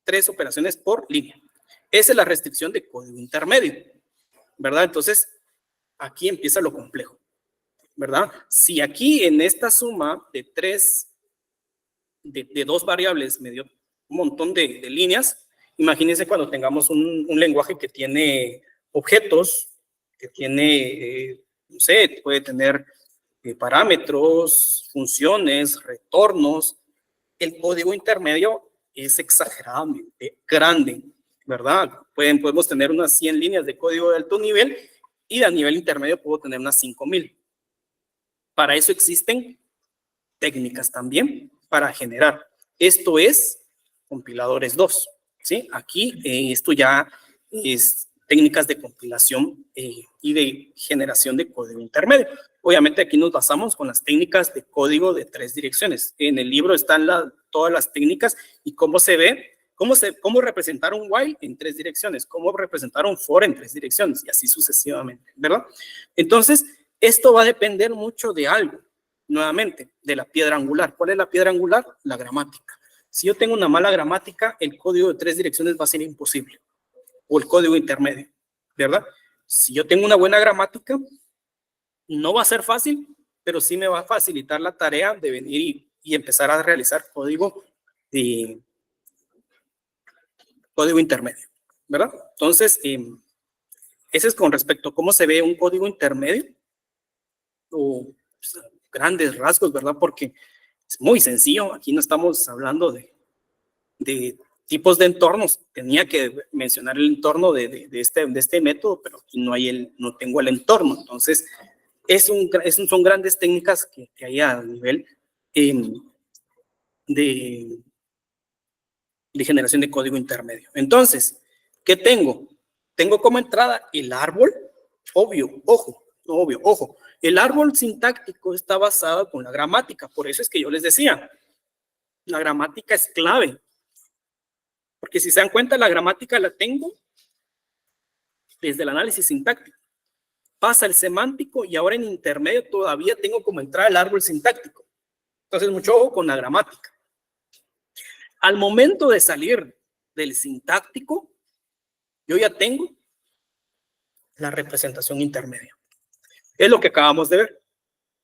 3 operaciones por línea. Esa es la restricción de código intermedio, ¿verdad? Entonces, aquí empieza lo complejo, ¿verdad? Si aquí en esta suma de 3, de 2 variables me dio un montón de líneas, imagínense cuando tengamos un lenguaje que tiene objetos, que tiene, no sé, puede tener parámetros, funciones, retornos. El código intermedio es exageradamente grande, ¿verdad? Podemos tener unas 100 líneas de código de alto nivel y a nivel intermedio puedo tener unas 5000. Para eso existen técnicas también para generar. Esto es compiladores 2, ¿sí? Aquí esto ya es técnicas de compilación y de generación de código intermedio. Obviamente aquí nos basamos con las técnicas de código de 3 direcciones. En el libro están todas las técnicas y cómo se ve, cómo representar un while en 3 direcciones, cómo representar un for en 3 direcciones y así sucesivamente, ¿verdad? Entonces, esto va a depender mucho de algo, nuevamente, de la piedra angular. ¿Cuál es la piedra angular? La gramática. Si yo tengo una mala gramática, el código de 3 direcciones va a ser imposible, o el código intermedio, ¿verdad? Si yo tengo una buena gramática, no va a ser fácil, pero sí me va a facilitar la tarea de venir y empezar a realizar código intermedio, ¿verdad? Entonces, ese es con respecto a cómo se ve un código intermedio, o pues, grandes rasgos, ¿verdad? Porque es muy sencillo, aquí no estamos hablando de tipos de entornos. Tenía que mencionar el entorno de este método, pero aquí no tengo el entorno. Entonces, son grandes técnicas que hay a nivel de generación de código intermedio. Entonces, ¿qué tengo? Tengo como entrada el árbol, obvio, ojo. El árbol sintáctico está basado con la gramática, por eso es que yo les decía, la gramática es clave. Porque si se dan cuenta, la gramática la tengo desde el análisis sintáctico. Pasa el semántico y ahora en intermedio todavía tengo como entrada el árbol sintáctico. Entonces, mucho ojo con la gramática. Al momento de salir del sintáctico, yo ya tengo la representación intermedia. Es lo que acabamos de ver,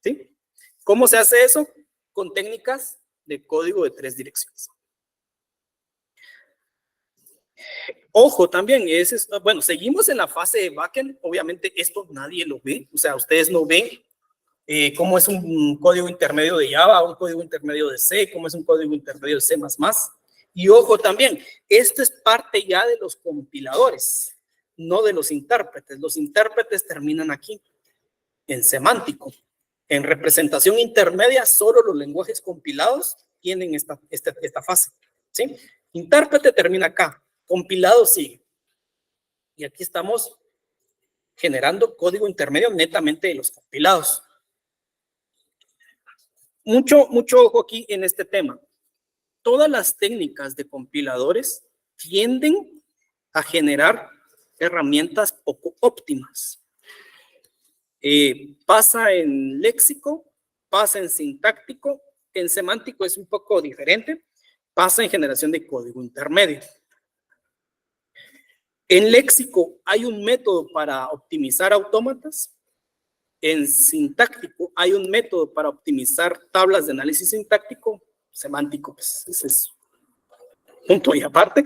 ¿sí? ¿Cómo se hace eso? Con técnicas de código de 3 direcciones. Ojo, también, bueno, seguimos en la fase de backend. Obviamente esto nadie lo ve, o sea, ustedes no ven cómo es un código intermedio de Java, un código intermedio de C, cómo es un código intermedio de C++. Y ojo también, esto es parte ya de los compiladores, no de los intérpretes. Los intérpretes terminan aquí, en semántico. En representación intermedia, solo los lenguajes compilados tienen esta fase, ¿sí? Intérprete termina acá, compilado sigue. Y aquí estamos generando código intermedio netamente de los compilados. Mucho ojo aquí en este tema. Todas las técnicas de compiladores tienden a generar herramientas poco óptimas. Pasa en léxico, pasa en sintáctico, en semántico es un poco diferente, pasa en generación de código intermedio. En léxico hay un método para optimizar autómatas. En sintáctico hay un método para optimizar tablas de análisis sintáctico. Semántico, pues ese es punto y aparte.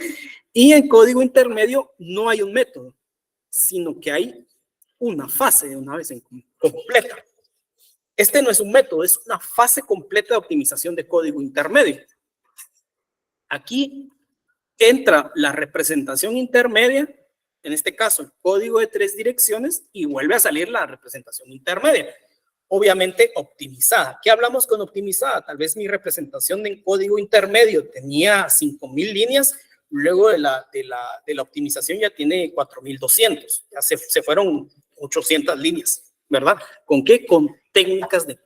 Y en código intermedio no hay un método, sino que hay una fase de una vez en completa. Este no es un método, es una fase completa de optimización de código intermedio. Aquí entra la representación intermedia, en este caso el código de 3 direcciones, y vuelve a salir la representación intermedia. Obviamente optimizada. ¿Qué hablamos con optimizada? Tal vez mi representación en código intermedio tenía 5,000 líneas, luego de la optimización ya tiene 4,200. Ya se fueron 800 líneas, ¿verdad? ¿Con qué? Con técnicas de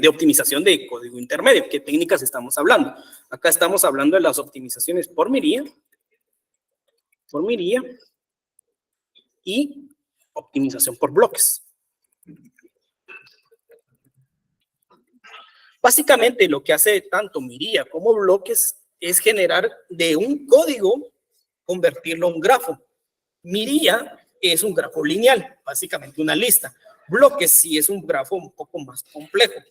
optimización de código intermedio. ¿Qué técnicas estamos hablando? Acá estamos hablando de las optimizaciones por mirilla y optimización por bloques. Básicamente lo que hace tanto mirilla como bloques es generar de un código, convertirlo a un grafo. Mirilla es un grafo lineal, básicamente una lista. Bloques sí es un grafo un poco más complejo.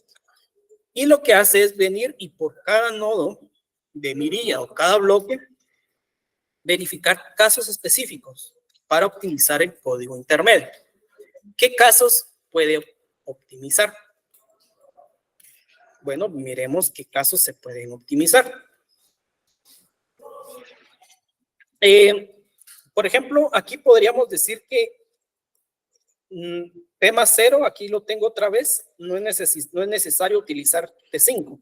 Y lo que hace es venir y por cada nodo de mirilla o cada bloque, verificar casos específicos para optimizar el código intermedio. ¿Qué casos puede optimizar? Bueno, miremos qué casos se pueden optimizar. Por ejemplo, aquí podríamos decir que tema 0, aquí lo tengo otra vez, no es necesario utilizar T5,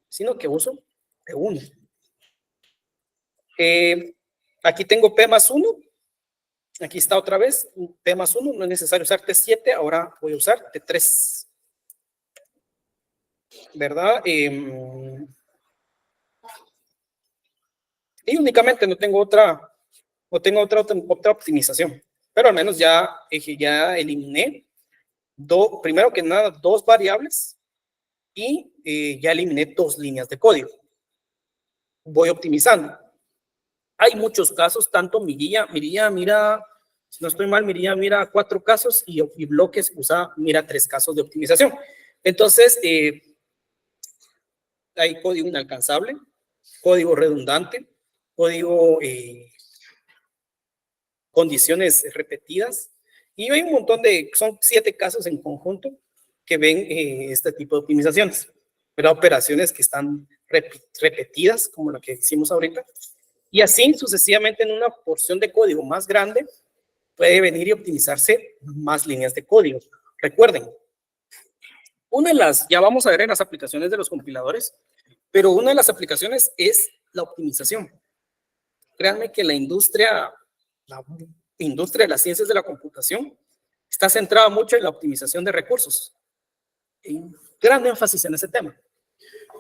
sino que uso T1. Aquí tengo P+1, aquí está otra vez, P+1, no es necesario usar T7, ahora voy a usar T3. ¿Verdad? Y únicamente no tengo otra optimización, pero al menos ya eliminé primero que nada 2 variables y ya eliminé 2 líneas de código. Voy optimizando. Hay muchos casos, tanto mirilla mira, si no estoy mal, mirilla mira 4 casos y bloques mira 3 casos de optimización. Entonces, hay código inalcanzable, código redundante, código condiciones repetidas, y hay un montón son 7 casos en conjunto que ven este tipo de optimizaciones, pero operaciones que están repetidas, como la que hicimos ahorita, y así sucesivamente en una porción de código más grande puede venir y optimizarse más líneas de código. Recuerden, ya vamos a ver en las aplicaciones de los compiladores, pero una de las aplicaciones es la optimización. Créanme que la industria de las ciencias de la computación está centrada mucho en la optimización de recursos. Y gran énfasis en ese tema.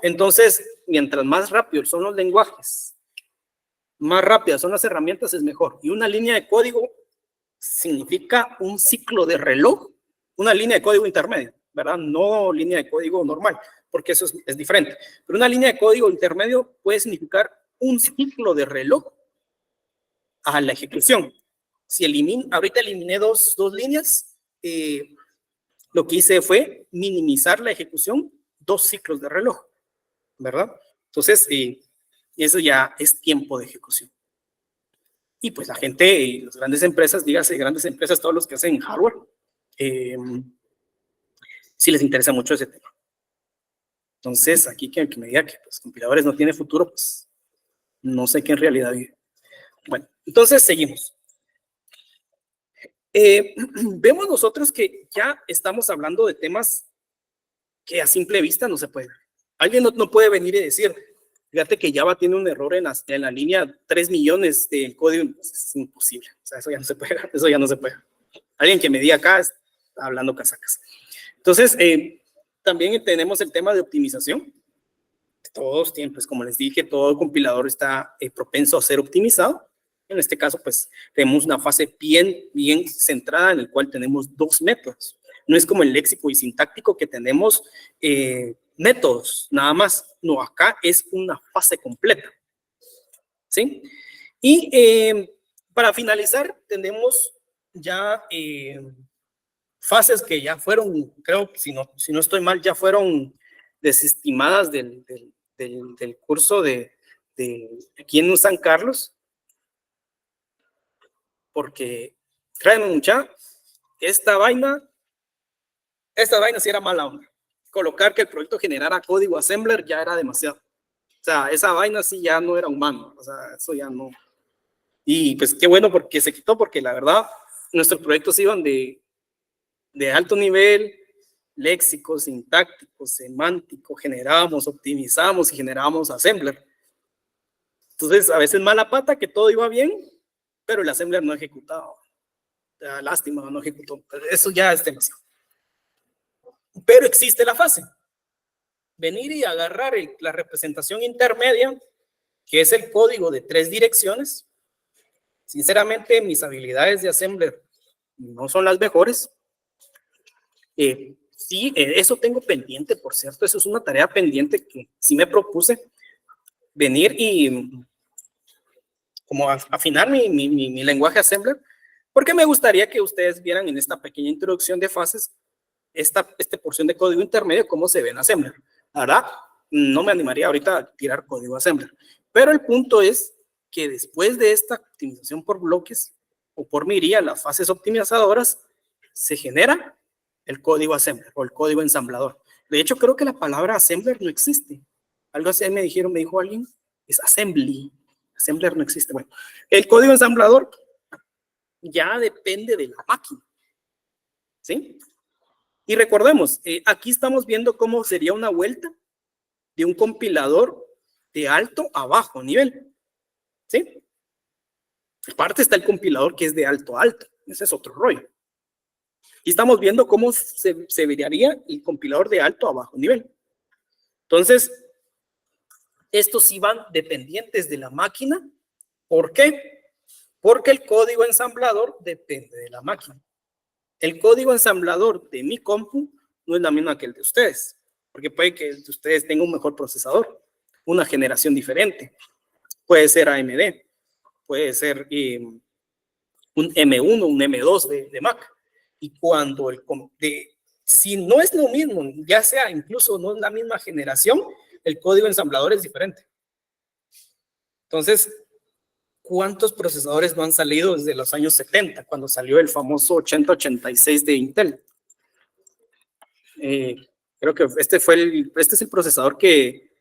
Entonces, mientras más rápidos son los lenguajes, más rápidas son las herramientas, es mejor. Y una línea de código significa un ciclo de reloj, una línea de código intermedio, ¿verdad? No línea de código normal. porque eso es diferente. Pero una línea de código intermedio puede significar un ciclo de reloj a la ejecución. Si ahorita eliminé dos líneas, lo que hice fue minimizar la ejecución 2 ciclos de reloj, ¿verdad? Entonces, eso ya es tiempo de ejecución. Y pues la gente, las grandes empresas, dígase grandes empresas, todos los que hacen hardware, sí les interesa mucho ese tema. Entonces, aquí que me diga que los compiladores no tienen futuro, pues no sé qué en realidad vive. Bueno, entonces seguimos. Vemos nosotros que ya estamos hablando de temas que a simple vista no se puede. Alguien no puede venir y decir, fíjate que Java tiene un error en la línea 3 millones del código. Pues es imposible. O sea, eso ya no se puede. Eso ya no se puede. Alguien que me diga acá está hablando casacas. Entonces, también tenemos el tema de optimización. Todos tienen, pues como les dije, todo compilador está propenso a ser optimizado. En este caso, pues tenemos una fase bien centrada en el cual tenemos 2 métodos. No es como el léxico y sintáctico que tenemos métodos nada más. No, acá es una fase completa. ¿Sí? Y para finalizar, tenemos ya fases que ya fueron, creo, si no estoy mal, ya fueron desestimadas del curso de aquí en San Carlos, porque, créanme mucha, esta vaina sí era mala onda. Colocar que el proyecto generara código assembler ya era demasiado. O sea, esa vaina sí ya no era humano, o sea, eso ya no. Y pues qué bueno porque se quitó, porque la verdad, nuestros proyectos iban de alto nivel, léxico, sintáctico, semántico, generábamos, optimizamos y generábamos assembler. Entonces, a veces mala pata que todo iba bien, pero el assembler no ejecutaba. Lástima, no ejecutó. Eso ya es demasiado. Pero existe la fase. Venir y agarrar la representación intermedia, que es el código de 3 direcciones. Sinceramente, mis habilidades de assembler no son las mejores. Sí, eso tengo pendiente, por cierto. Eso es una tarea pendiente que sí me propuse. Venir y como afinar mi lenguaje assembler, porque me gustaría que ustedes vieran en esta pequeña introducción de fases esta porción de código intermedio, cómo se ve en assembler. La verdad, no me animaría ahorita a tirar código assembler, pero el punto es que después de esta optimización por bloques o por miría, las fases optimizadoras, se genera el código assembler o el código ensamblador. De hecho, creo que la palabra assembler no existe. Algo así me dijo alguien, es assembly. Assembler no existe. Bueno, el código ensamblador ya depende de la máquina. ¿Sí? Y recordemos, aquí estamos viendo cómo sería una vuelta de un compilador de alto a bajo nivel. ¿Sí? Aparte está el compilador que es de alto a alto. Ese es otro rollo. Y estamos viendo cómo se vería el compilador de alto a bajo nivel. Entonces, estos sí van dependientes de la máquina. ¿Por qué? Porque el código ensamblador depende de la máquina. El código ensamblador de mi compu no es la misma que el de ustedes, porque puede que el de ustedes tenga un mejor procesador, una generación diferente. Puede ser AMD, puede ser un M1, un M2 de Mac. Y cuando si no es lo mismo, ya sea incluso no es la misma generación, el código ensamblador es diferente. Entonces, ¿cuántos procesadores no han salido desde los años 70, cuando salió el famoso 8086 de Intel? Creo que este es el procesador que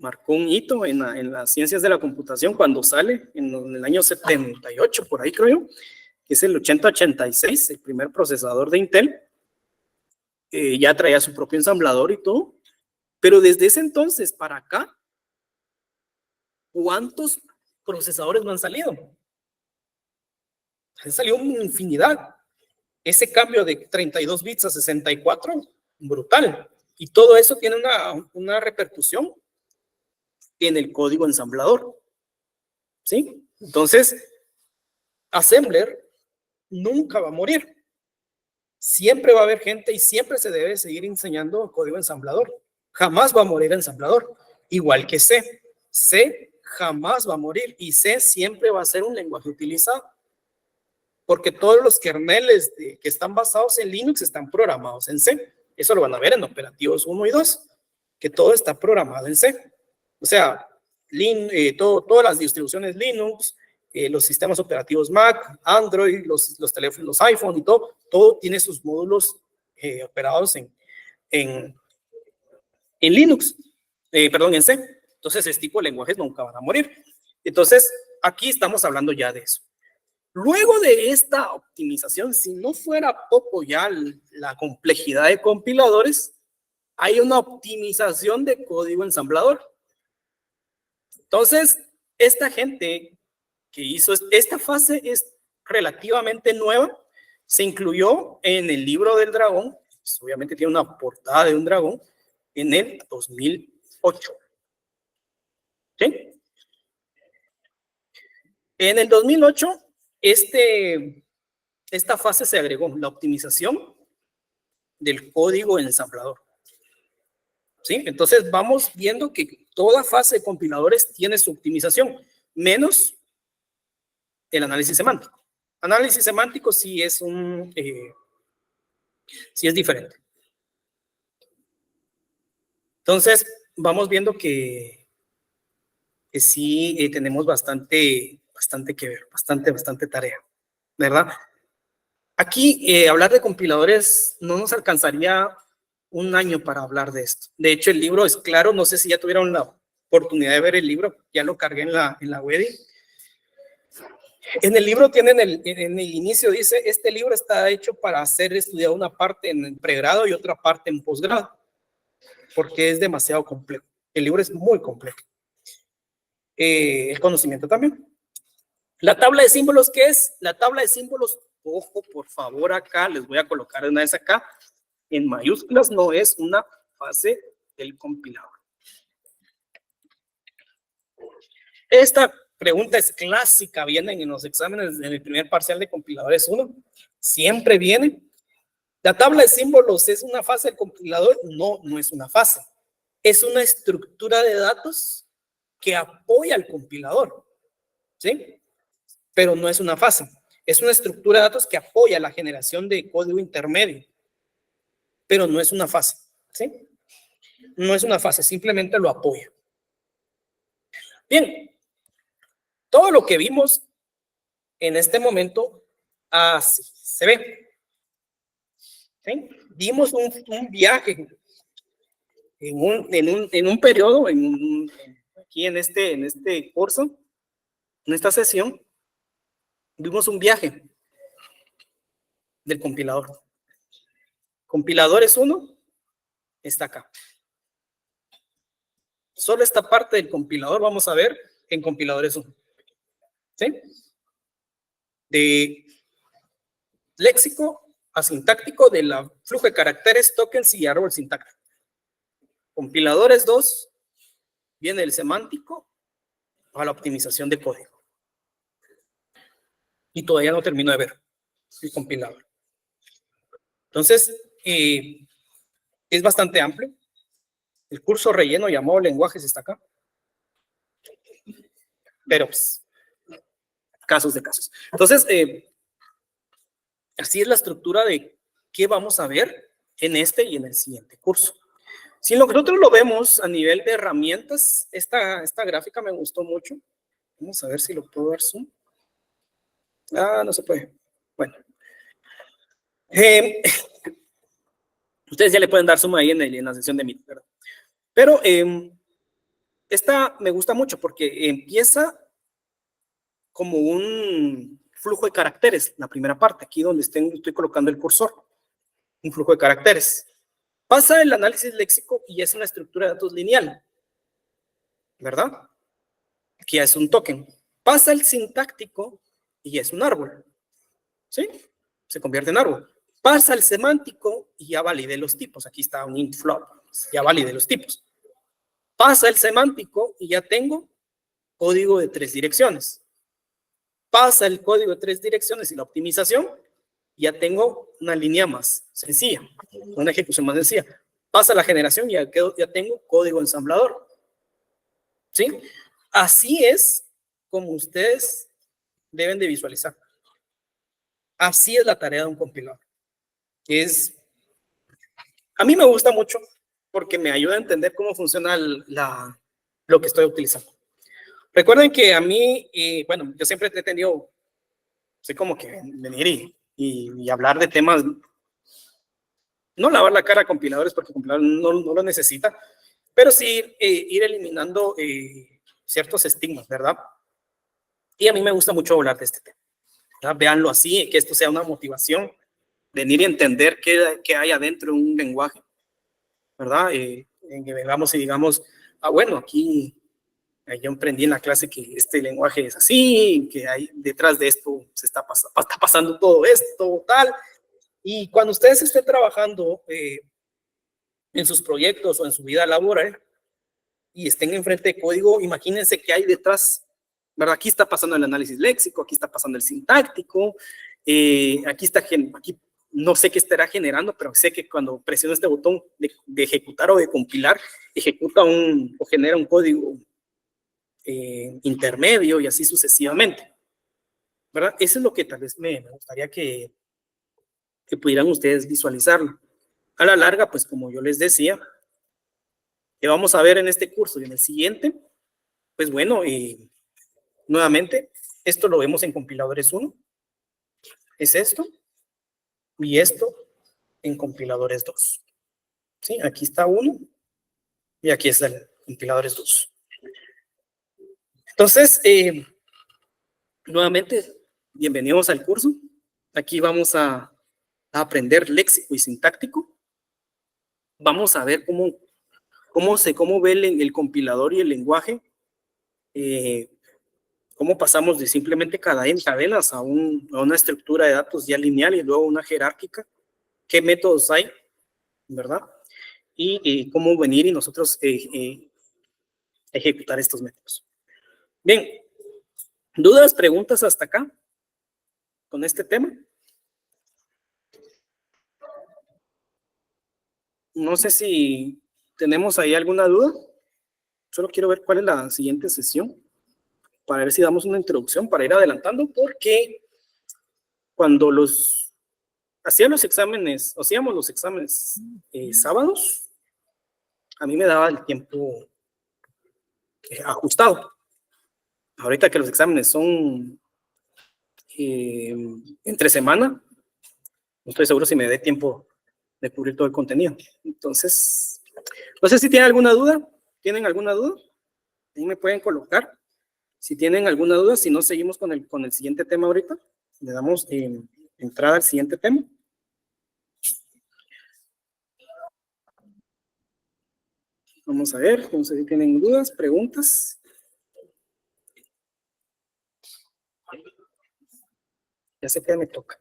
marcó un hito en las ciencias de la computación cuando sale en el año 78, por ahí creo yo, que es el 8086, el primer procesador de Intel. Ya traía su propio ensamblador y todo, pero desde ese entonces para acá, ¿cuántos procesadores no han salido? Han salido una infinidad. Ese cambio de 32 bits a 64, brutal. Y todo eso tiene una repercusión en el código ensamblador. ¿Sí? Entonces, assembler nunca va a morir. Siempre va a haber gente y siempre se debe seguir enseñando código ensamblador. Jamás va a morir ensamblador. Igual que C. C jamás va a morir y C siempre va a ser un lenguaje utilizado. Porque todos los kerneles que están basados en Linux están programados en C. Eso lo van a ver en operativos 1 y 2, que todo está programado en C. O sea, todas las distribuciones Linux, los sistemas operativos Mac, Android, los teléfonos, los iPhone y todo tiene sus módulos operados en Linux, en C. Entonces, este tipo de lenguajes nunca van a morir. Entonces, aquí estamos hablando ya de eso. Luego de esta optimización, si no fuera poco ya la complejidad de compiladores, hay una optimización de código ensamblador. Entonces, esta gente que hizo esta fase es relativamente nueva, se incluyó en el libro del dragón, pues obviamente tiene una portada de un dragón, en el 2008. ¿Sí? En el 2008, esta fase se agregó, la optimización del código ensamblador. ¿Sí? Entonces vamos viendo que toda fase de compiladores tiene su optimización, menos el análisis semántico. Análisis semántico sí es sí es diferente. Entonces vamos viendo que sí tenemos bastante que ver, bastante tarea, ¿verdad? Aquí hablar de compiladores no nos alcanzaría un año para hablar de esto. De hecho, el libro es claro, no sé si ya tuvieron la oportunidad de ver el libro, ya lo cargué en la web. En el libro tienen en el inicio dice, este libro está hecho para ser estudiado una parte en pregrado y otra parte en posgrado, porque es demasiado complejo. El libro es muy complejo. El conocimiento también. La tabla de símbolos, ¿qué es? La tabla de símbolos, ojo, por favor, acá, les voy a colocar una vez acá, en mayúsculas, no es una fase del compilador. Esta pregunta es clásica, vienen en los exámenes en el primer parcial de compiladores 1, siempre viene. ¿La tabla de símbolos es una fase del compilador? No, no es una fase. Es una estructura de datos que apoya al compilador, ¿sí? Pero no es una fase. Es una estructura de datos que apoya la generación de código intermedio, pero no es una fase, ¿sí? No es una fase, simplemente lo apoya. Bien, todo lo que vimos en este momento, así se ve. ¿Sí? Dimos un viaje en un periodo, aquí en este curso, en esta sesión, vimos un viaje del compilador. Compiladores 1 está acá. Solo esta parte del compilador vamos a ver en compiladores 1. ¿Sí? De léxico a sintáctico, de la flujo de caracteres, tokens y árbol sintáctico. Compiladores 2, viene el semántico a la optimización de código. Y todavía no termino de ver el compilador. Entonces, es bastante amplio. El curso relleno llamado lenguajes está acá. Pero, pues, casos de casos. Entonces, así es la estructura de qué vamos a ver en este y en el siguiente curso. Si nosotros lo vemos a nivel de herramientas, esta gráfica me gustó mucho. Vamos a ver si lo puedo dar zoom. Ah, no se puede. Bueno. Ustedes ya le pueden dar zoom ahí en la sesión de Meet, ¿verdad? Pero esta me gusta mucho porque empieza como un flujo de caracteres, la primera parte, aquí donde estoy colocando el cursor, un flujo de caracteres. Pasa el análisis léxico y es una estructura de datos lineal, ¿verdad? Aquí es un token. Pasa el sintáctico y es un árbol, ¿sí? Se convierte en árbol. Pasa el semántico y ya valide los tipos. Aquí está un int float, ya valide los tipos. Pasa el semántico y ya tengo código de 3 direcciones. Pasa el código de 3 direcciones y la optimización ya tengo una línea más sencilla, una ejecución más sencilla. Pasa la generación y ya tengo código ensamblador. ¿Sí? Así es como ustedes deben de visualizar. Así es la tarea de un compilador. A mí me gusta mucho porque me ayuda a entender cómo funciona lo que estoy utilizando. Recuerden que a mí, bueno, yo siempre he tenido, sé como que venir y hablar de temas, no lavar la cara a compiladores porque compiladores no lo necesita, pero sí ir eliminando ciertos estigmas, ¿verdad? Y a mí me gusta mucho hablar de este tema. ¿Verdad? Véanlo así, que esto sea una motivación, venir y entender qué hay adentro de un lenguaje, ¿verdad? En que vengamos y digamos, bueno, aquí yo aprendí en la clase que este lenguaje es así, que hay detrás de esto está pasando todo esto, tal. Y cuando ustedes estén trabajando en sus proyectos o en su vida laboral y estén enfrente de código, imagínense qué hay detrás, ¿verdad? Aquí está pasando el análisis léxico, aquí está pasando el sintáctico, aquí no sé qué estará generando, pero sé que cuando presiono este botón de ejecutar o de compilar, ejecuta o genera un código intermedio y así sucesivamente, ¿verdad? Eso es lo que tal vez me gustaría que pudieran ustedes visualizarlo. A la larga, pues como yo les decía, que vamos a ver en este curso y en el siguiente, pues bueno, nuevamente, esto lo vemos en compiladores 1, es esto, y esto en compiladores 2. ¿Sí? Aquí está 1 y aquí está el compiladores 2. Entonces, nuevamente, bienvenidos al curso. Aquí vamos a aprender léxico y sintáctico. Vamos a ver cómo ve el compilador y el lenguaje, cómo pasamos de simplemente cadenas a una estructura de datos ya lineal y luego una jerárquica, qué métodos hay, ¿verdad? Y cómo venir y nosotros ejecutar estos métodos. Bien, ¿dudas, preguntas hasta acá con este tema? No sé si tenemos ahí alguna duda. Solo quiero ver cuál es la siguiente sesión para ver si damos una introducción para ir adelantando, porque cuando hacíamos los exámenes sábados, a mí me daba el tiempo ajustado. Ahorita que los exámenes son entre semana, no estoy seguro si me dé tiempo de cubrir todo el contenido. Entonces, no sé si tienen alguna duda. ¿Tienen alguna duda? Ahí me pueden colocar. Si tienen alguna duda, si no, seguimos con el siguiente tema ahorita. Le damos entrada al siguiente tema. Vamos a ver, no sé si tienen dudas, preguntas. Ya sé que me toca.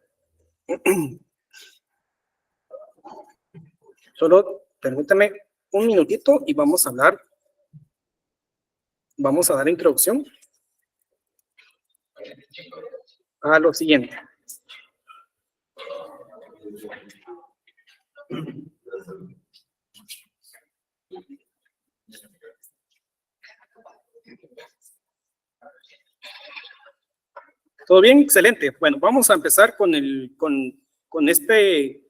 Solo permítame un minutito y vamos a dar introducción a lo siguiente. ¿Todo bien? Excelente. Bueno, vamos a empezar con este.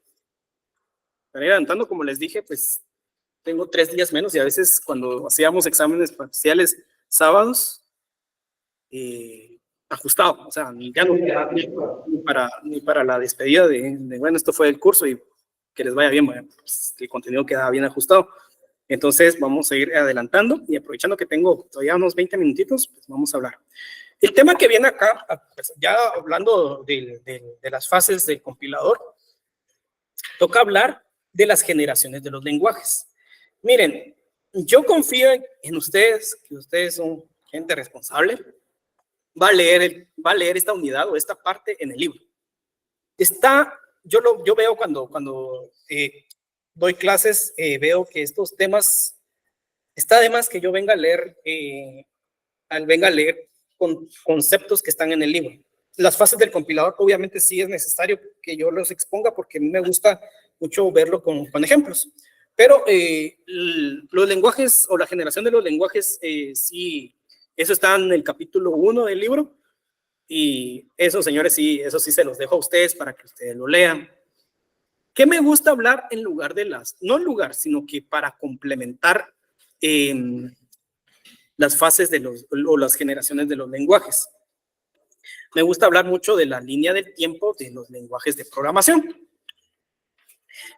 Para ir adelantando, como les dije, pues tengo 3 días menos y a veces cuando hacíamos exámenes parciales sábados, ajustado, o sea, ya no ni para la despedida de bueno, esto fue el curso y que les vaya bien, bueno, pues, el contenido queda bien ajustado. Entonces vamos a ir adelantando y aprovechando que tengo todavía unos 20 minutitos, pues vamos a hablar. El tema que viene acá, pues ya hablando de las fases del compilador, toca hablar de las generaciones de los lenguajes. Miren, yo confío en ustedes, que ustedes son gente responsable, va a leer esta unidad o esta parte en el libro. Yo veo cuando doy clases, veo que estos temas, está de más que yo venga a leer con conceptos que están en el libro. las fases del compilador, obviamente sí es necesario que yo los exponga porque a mí me gusta mucho verlo con ejemplos. Pero los lenguajes o la generación de los lenguajes, sí, eso está en el capítulo 1 del libro. Y eso, señores, sí, eso sí se los dejo a ustedes para que ustedes lo lean. ¿Qué me gusta hablar en lugar de no en lugar, sino que para complementar las fases o las generaciones de los lenguajes? Me gusta hablar mucho de la línea del tiempo de los lenguajes de programación.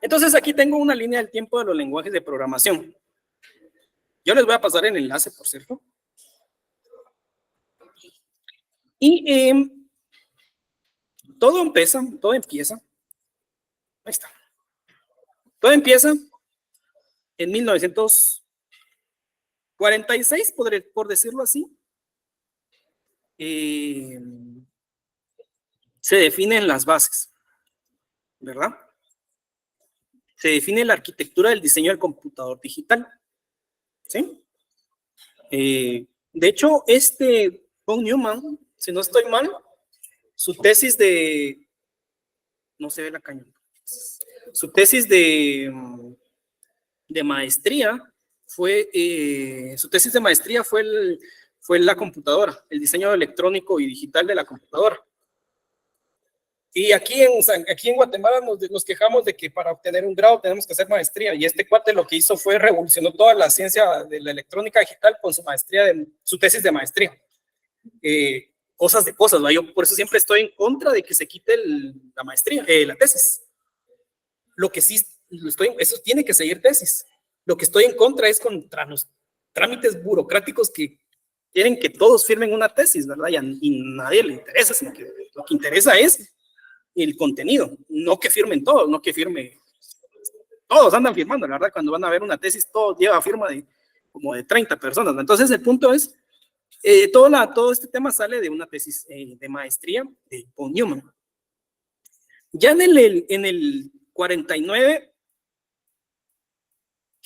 Entonces, aquí tengo una línea del tiempo de los lenguajes de programación. Yo les voy a pasar el enlace, por cierto. Y todo empieza, ahí está. Todo empieza en 1946, por decirlo así. Se definen las bases, ¿verdad? Se define la arquitectura del diseño del computador digital, ¿sí? De hecho, von Neumann, si no estoy mal, su tesis no se ve la caña, su tesis de maestría fue la computadora, el diseño electrónico y digital de la computadora. Y aquí en Guatemala nos quejamos de que para obtener un grado tenemos que hacer maestría, y este cuate lo que hizo fue revolucionó toda la ciencia de la electrónica digital con su tesis de maestría. Cosas de cosas, ¿no? Yo por eso siempre estoy en contra de que se quite la maestría, la tesis. Lo que sí, eso tiene que seguir tesis. Lo que estoy en contra es contra los trámites burocráticos que quieren que todos firmen una tesis, ¿verdad? Y nadie le interesa, sino que lo que interesa es el contenido, no que firmen todos, no que todos andan firmando, la verdad, cuando van a ver una tesis, todo lleva firma como de 30 personas, ¿no? Entonces el punto es, todo este tema sale de una tesis de maestría de von Neumann. Ya en el 49,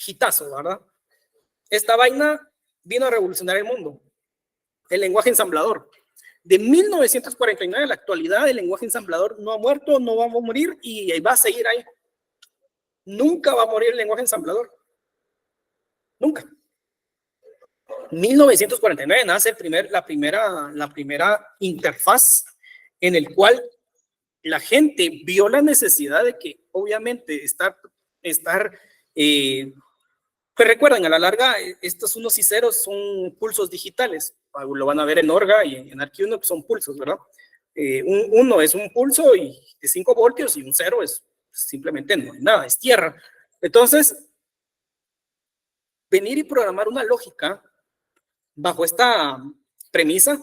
hitazo, ¿verdad? Esta vaina vino a revolucionar el mundo, el lenguaje ensamblador. De 1949 a la actualidad, el lenguaje ensamblador no ha muerto, no va a morir y va a seguir ahí. Nunca va a morir el lenguaje ensamblador. Nunca. 1949 nace la primera interfaz en el cual la gente vio la necesidad de que, obviamente, pues recuerden, a la larga, estos unos y ceros son pulsos digitales. Lo van a ver en Orga y en Arquiuno, que son pulsos, ¿verdad? Un 1 es un pulso de 5 voltios y un 0 es simplemente no hay nada, es tierra. Entonces, venir y programar una lógica bajo esta premisa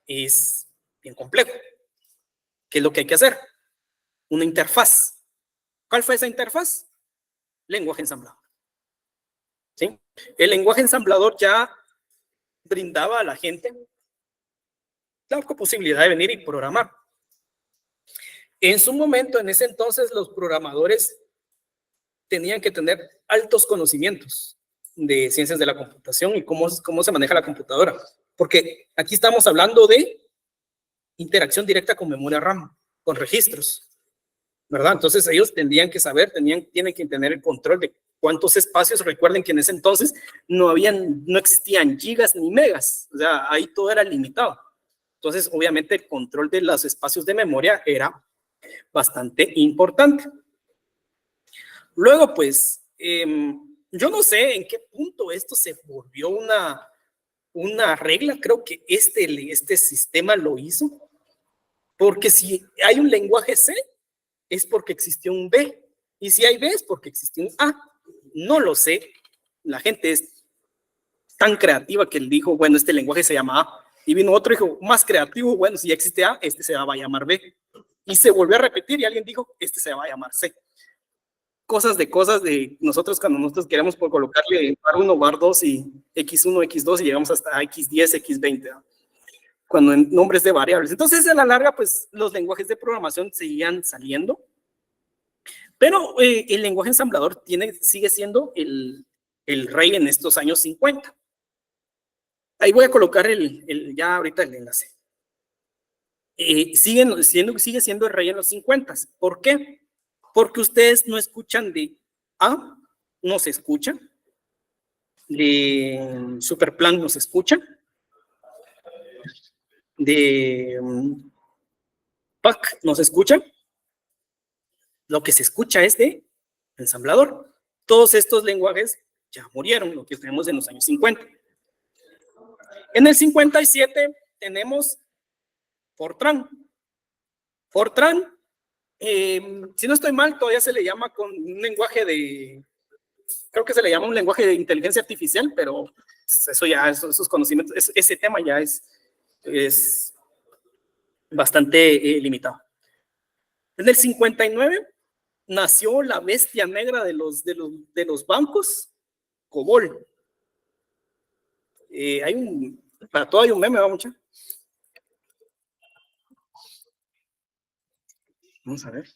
es bien complejo. ¿Qué es lo que hay que hacer? Una interfaz. ¿Cuál fue esa interfaz? Lenguaje ensamblador. ¿Sí? El lenguaje ensamblador ya brindaba a la gente la posibilidad de venir y programar. En su momento, en ese entonces, los programadores tenían que tener altos conocimientos de ciencias de la computación y cómo se maneja la computadora. Porque aquí estamos hablando de interacción directa con memoria RAM, con registros, ¿verdad? Entonces ellos tendrían que saber, tienen que tener el control de cuántos espacios. Recuerden que en ese entonces no existían gigas ni megas, o sea, ahí todo era limitado. Entonces, obviamente, el control de los espacios de memoria era bastante importante. Luego, pues, yo no sé en qué punto esto se volvió una regla. Creo que este sistema lo hizo, porque si hay un lenguaje C, es porque existió un B, y si hay B es porque existió un A. No lo sé, la gente es tan creativa que él dijo, bueno, este lenguaje se llama A, y vino otro y dijo, más creativo, bueno, si ya existe A, este se va a llamar B, y se volvió a repetir y alguien dijo, este se va a llamar C. Cosas de nosotros cuando nosotros queremos por colocarle bar 1, bar 2 y x1, x2 y llegamos hasta x10, x20, ¿no? Cuando en nombres de variables. Entonces, a la larga, pues los lenguajes de programación seguían saliendo, pero el lenguaje ensamblador sigue siendo el rey en estos años 50. Ahí voy a colocar ya ahorita el enlace. sigue siendo el rey en los 50. ¿Por qué? Porque ustedes no escuchan de A, no se escucha, de Superplan no se escucha, de PAC no se escucha, lo que se escucha es de ensamblador. Todos estos lenguajes ya murieron, lo que tenemos en los años 50. En el 57 tenemos Fortran. Fortran, si no estoy mal, todavía se le llama con un lenguaje creo que se le llama un lenguaje de inteligencia artificial, pero eso ya, esos conocimientos, ese tema ya es bastante limitado. En el 59 nació la bestia negra de los bancos, COBOL. Para todo hay un meme, ¿va, mucha? Vamos a ver.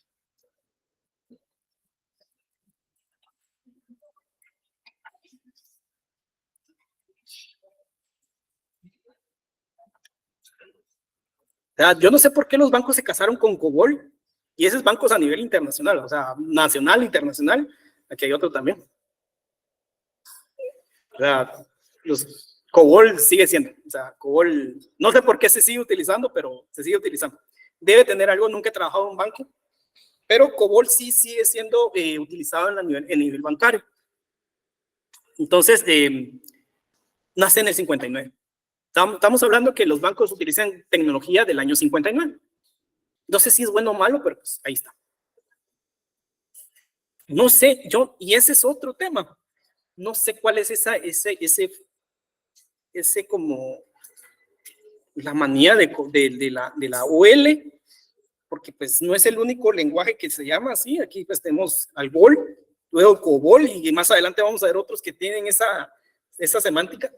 O sea, yo no sé por qué los bancos se casaron con COBOL, y esos bancos a nivel internacional, o sea, nacional, internacional, aquí hay otro también. O sea, los COBOL sigue siendo, o sea, COBOL, no sé por qué se sigue utilizando, pero se sigue utilizando. Debe tener algo, nunca he trabajado en un banco, pero COBOL sí sigue siendo utilizado en nivel bancario. Entonces, nace en el 59. Estamos hablando que los bancos utilizan tecnología del año 59. No sé si es bueno o malo, pero pues ahí está. No sé, y ese es otro tema. No sé cuál es ese como la manía de la OL, porque pues no es el único lenguaje que se llama así. Aquí pues tenemos ALGOL, luego COBOL, y más adelante vamos a ver otros que tienen esa semántica.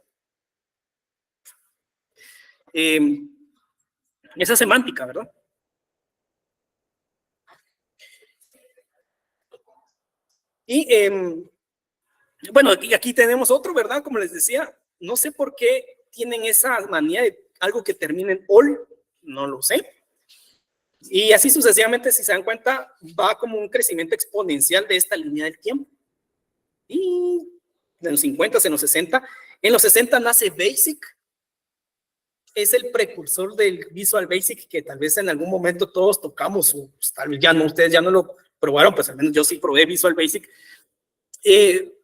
Esa semántica, ¿verdad? Y bueno, aquí tenemos otro, ¿verdad? Como les decía, no sé por qué tienen esa manía de algo que termine en OL, no lo sé. Y así sucesivamente, si se dan cuenta, va como un crecimiento exponencial de esta línea del tiempo. Y en los 50, en los 60, en los 60 nace BASIC, es el precursor del Visual Basic que tal vez en algún momento todos tocamos, o pues, tal vez ya no, ustedes ya no lo probaron, pues al menos yo sí probé Visual Basic.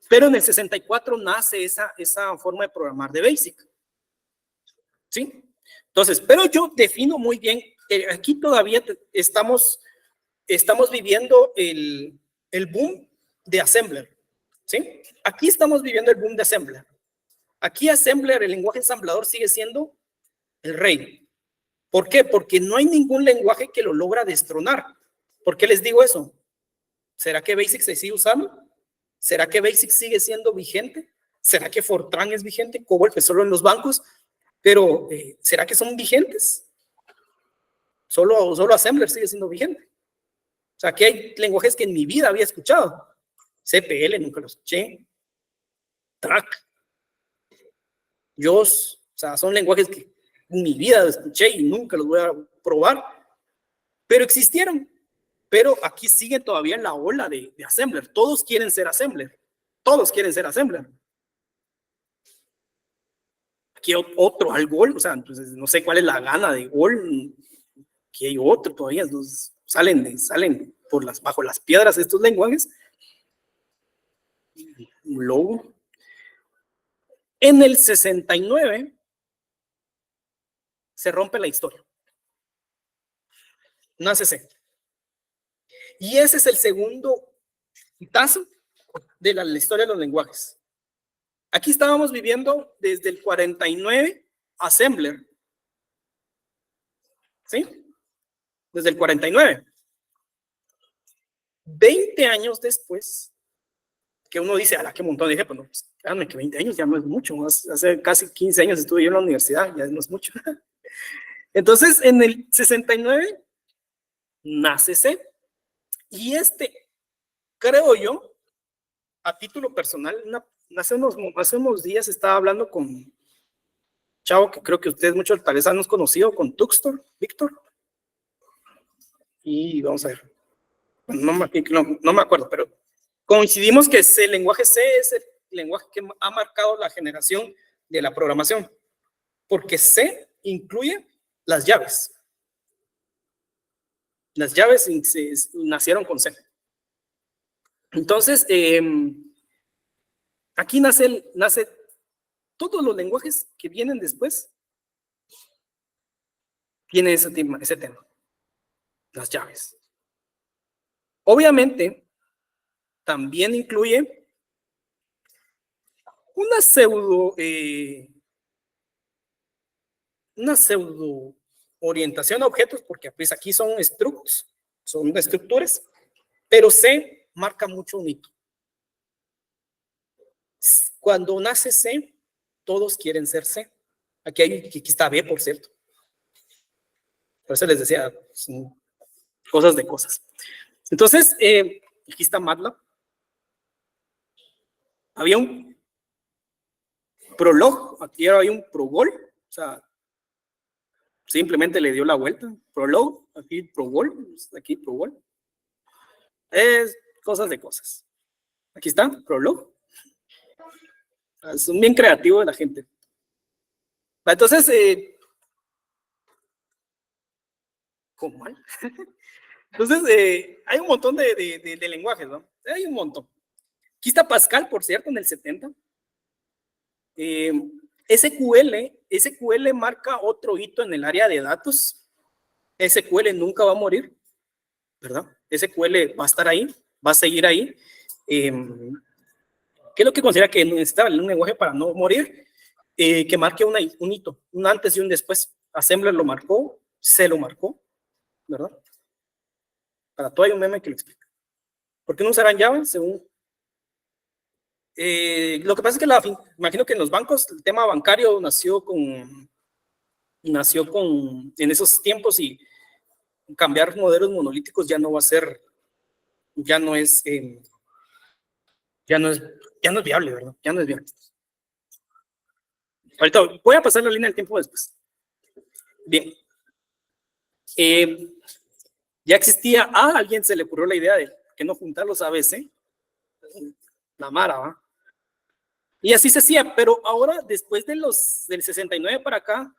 Pero en el 64 nace esa forma de programar de BASIC. ¿Sí? Entonces, pero yo defino muy bien, aquí todavía estamos viviendo el boom de Assembler. ¿Sí? Aquí estamos viviendo el boom de Assembler. Aquí Assembler, el lenguaje ensamblador, sigue siendo el rey. ¿Por qué? Porque no hay ningún lenguaje que lo logra destronar. ¿Por qué les digo eso? ¿Será que BASIC se sigue usando? ¿Será que BASIC sigue siendo vigente? ¿Será que Fortran es vigente? COBOL, pues solo en los bancos. Pero, ¿será que son vigentes? Solo Assembler sigue siendo vigente. O sea, aquí hay lenguajes que en mi vida había escuchado. CPL, nunca los escuché. TRAC. JOS. O sea, son lenguajes que en mi vida escuché y nunca los voy a probar. Pero existieron. Pero aquí sigue todavía la ola de Assembler. Todos quieren ser Assembler. Todos quieren ser Assembler. Aquí otro ALGOL, o sea, entonces no sé cuál es la gana de GOL. Aquí hay otro todavía. Salen bajo las piedras estos lenguajes. Un logo. En el 69 se rompe la historia. Nace C. Y ese es el segundo hitazo de la historia de los lenguajes. Aquí estábamos viviendo desde el 49 Assembler. ¿Sí? Desde el 49. 20 años después, que uno dice, a la que montón, dije, pues no, pues, créanme que 20 años ya no es mucho, hace casi 15 años estuve yo en la universidad, ya no es mucho. Entonces, en el 69 nace C, y creo yo, a título personal, hace unos días estaba hablando con Chavo, que creo que ustedes muchos tal vez han conocido, con Tuxtor, Víctor. y vamos a ver, no me acuerdo, pero coincidimos que el lenguaje C es el lenguaje que ha marcado la generación de la programación, porque C incluye las llaves. Las llaves nacieron con C. Entonces, aquí nace todos los lenguajes que vienen después, tienen ese tema, las llaves. Obviamente, también incluye una pseudo orientación a objetos, porque pues aquí son structs, son estructuras, pero C marca mucho un hito. Cuando nace C, todos quieren ser C. Aquí está B, por cierto. Por eso les decía, cosas de cosas. Entonces, aquí está MATLAB. Había un Prolog, aquí había un Progol, o sea, simplemente le dio la vuelta. Prolog, aquí Progol, aquí Progol. Es cosas de cosas. Aquí está, Prolog. Son bien creativos la gente. Entonces, ¿cómo? Entonces, hay un montón de lenguajes, ¿no? Hay un montón. Aquí está Pascal, por cierto, en el 70. SQL marca otro hito en el área de datos. SQL nunca va a morir, ¿verdad? SQL va a estar ahí, va a seguir ahí. ¿Qué es lo que considera que necesitaba un lenguaje para no morir? Que marque un hito, un antes y un después. Assembler lo marcó, C lo marcó, ¿verdad? Para todo hay un meme que lo explica. ¿Por qué no usarán Java? Según lo que pasa es que imagino que en los bancos el tema bancario nació en esos tiempos, y cambiar modelos monolíticos ya no va a ser, ya no es viable, ¿verdad? Ya no es viable. Ahorita voy a pasar la línea del tiempo después. Bien. Ya existía, a alguien se le ocurrió la idea de que no juntar los ABC, la mara, ¿va? Y así se hacía, pero ahora, después del 69 para acá,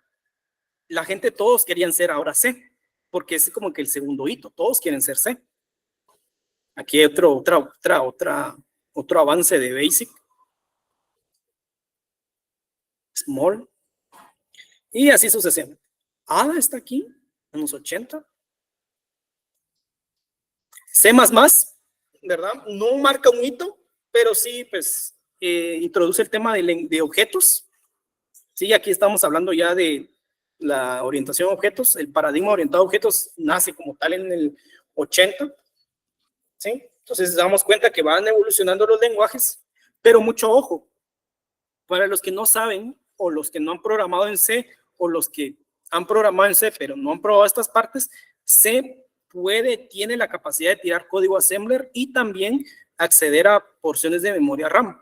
la gente, todos querían ser ahora C, porque es como que el segundo hito, todos quieren ser C. Aquí hay otro avance de Basic. Small. Y así sucesivamente. ADA está aquí, en los 80. C++, ¿verdad? No marca un hito, pero sí, pues, introduce el tema de objetos. Sí, aquí estamos hablando ya de la orientación a objetos. El paradigma orientado a objetos nace como tal en el 80. ¿Sí? Entonces, damos cuenta que van evolucionando los lenguajes, pero mucho ojo. Para los que no saben, o los que no han programado en C, o los que han programado en C, pero no han probado estas partes, C tiene la capacidad de tirar código assembler y también acceder a porciones de memoria RAM.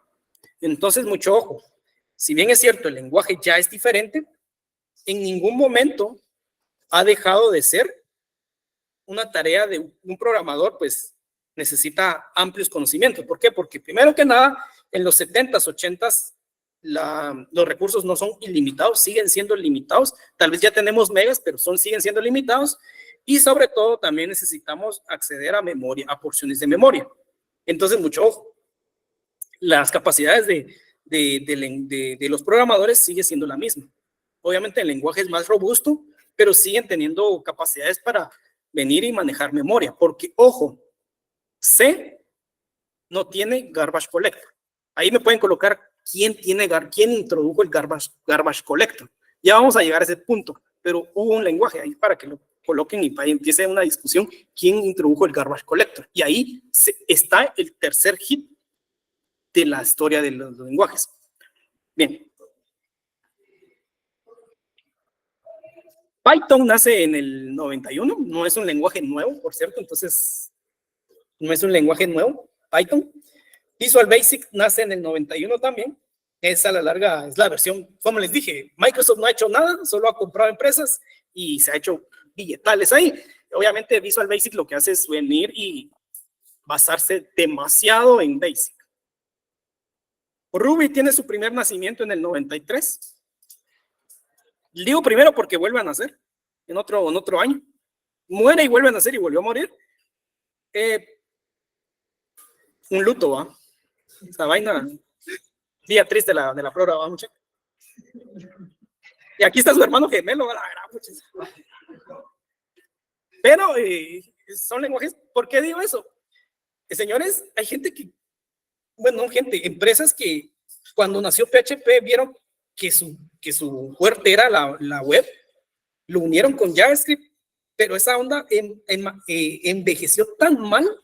Entonces, mucho ojo. Si bien es cierto, el lenguaje ya es diferente, en ningún momento ha dejado de ser una tarea de un programador, pues necesita amplios conocimientos. ¿Por qué? Porque primero que nada, en los 70s, 80s, los recursos no son ilimitados, siguen siendo limitados. Tal vez ya tenemos megas, pero siguen siendo limitados. Y sobre todo, también necesitamos acceder a memoria, a porciones de memoria. Entonces, mucho ojo. Las capacidades de los programadores sigue siendo la misma. Obviamente el lenguaje es más robusto, pero siguen teniendo capacidades para venir y manejar memoria, porque, ojo, C no tiene garbage collector. Ahí me pueden colocar quién introdujo el garbage collector. Ya vamos a llegar a ese punto, pero hubo un lenguaje ahí para que lo coloquen y para empiece una discusión quién introdujo el garbage collector. Y ahí está el tercer hit de la historia de los lenguajes. Bien. Python nace en el 91, no es un lenguaje nuevo, por cierto, entonces no es un lenguaje nuevo, Python. Visual Basic nace en el 91 también, es a la larga, es la versión, como les dije, Microsoft no ha hecho nada, solo ha comprado empresas y se ha hecho billetales ahí. Obviamente Visual Basic lo que hace es venir y basarse demasiado en Basic. Ruby tiene su primer nacimiento en el 93. Digo primero porque vuelve a nacer en otro año. Muere y vuelve a nacer y volvió a morir. Un luto, ¿va? Esa vaina, día triste de la flora, ¿va, muchacho? Y aquí está su hermano gemelo, ¿va? Pero son lenguajes. ¿Por qué digo eso? Señores, hay gente que, bueno, empresas que cuando nació PHP vieron que su fuerte era la web, lo unieron con JavaScript, pero esa onda envejeció tan mal,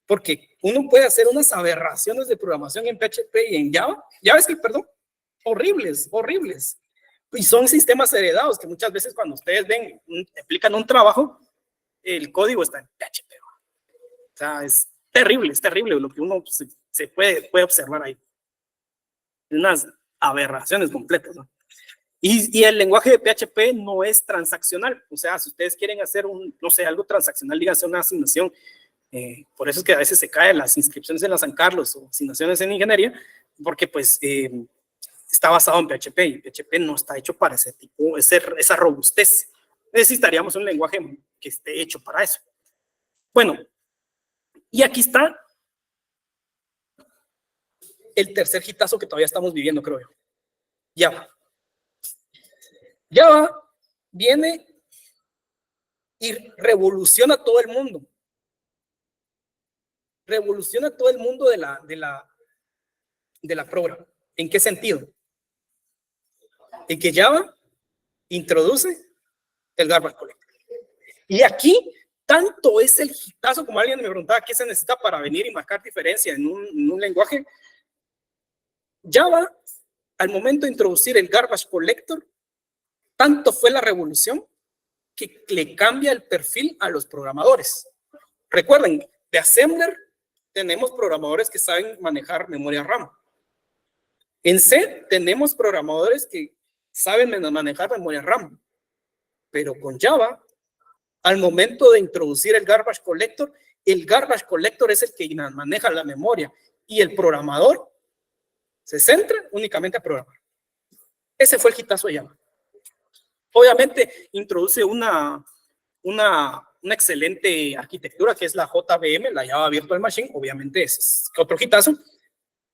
porque uno puede hacer unas aberraciones de programación en PHP y en JavaScript, perdón, horribles. Y son sistemas heredados que muchas veces cuando ustedes aplican un trabajo, el código está en PHP. O sea, es terrible lo que uno se puede observar ahí. Unas aberraciones completas, ¿no? Y el lenguaje de PHP no es transaccional. O sea, si ustedes quieren hacer algo transaccional, díganse una asignación. Por eso es que a veces se caen las inscripciones en la San Carlos o asignaciones en ingeniería, porque pues está basado en PHP y PHP no está hecho para ese tipo, esa robustez. Necesitaríamos un lenguaje que esté hecho para eso. Bueno, y aquí está el tercer hitazo que todavía estamos viviendo, creo yo. Java viene y revoluciona todo el mundo. Revoluciona todo el mundo de la programación. ¿En qué sentido? En que Java introduce el garbage collector. Y aquí, tanto es el hitazo, como alguien me preguntaba qué se necesita para venir y marcar diferencia en un lenguaje. Java, al momento de introducir el garbage collector, tanto fue la revolución que le cambia el perfil a los programadores. Recuerden, de Assembler tenemos programadores que saben manejar memoria RAM. En C tenemos programadores que saben manejar memoria RAM. Pero con Java, al momento de introducir el garbage collector es el que maneja la memoria y el programador se centra únicamente a programar. Ese fue el hitazo de Java. Obviamente introduce una excelente arquitectura que es la JVM, la Java Virtual Machine. Obviamente ese es otro hitazo,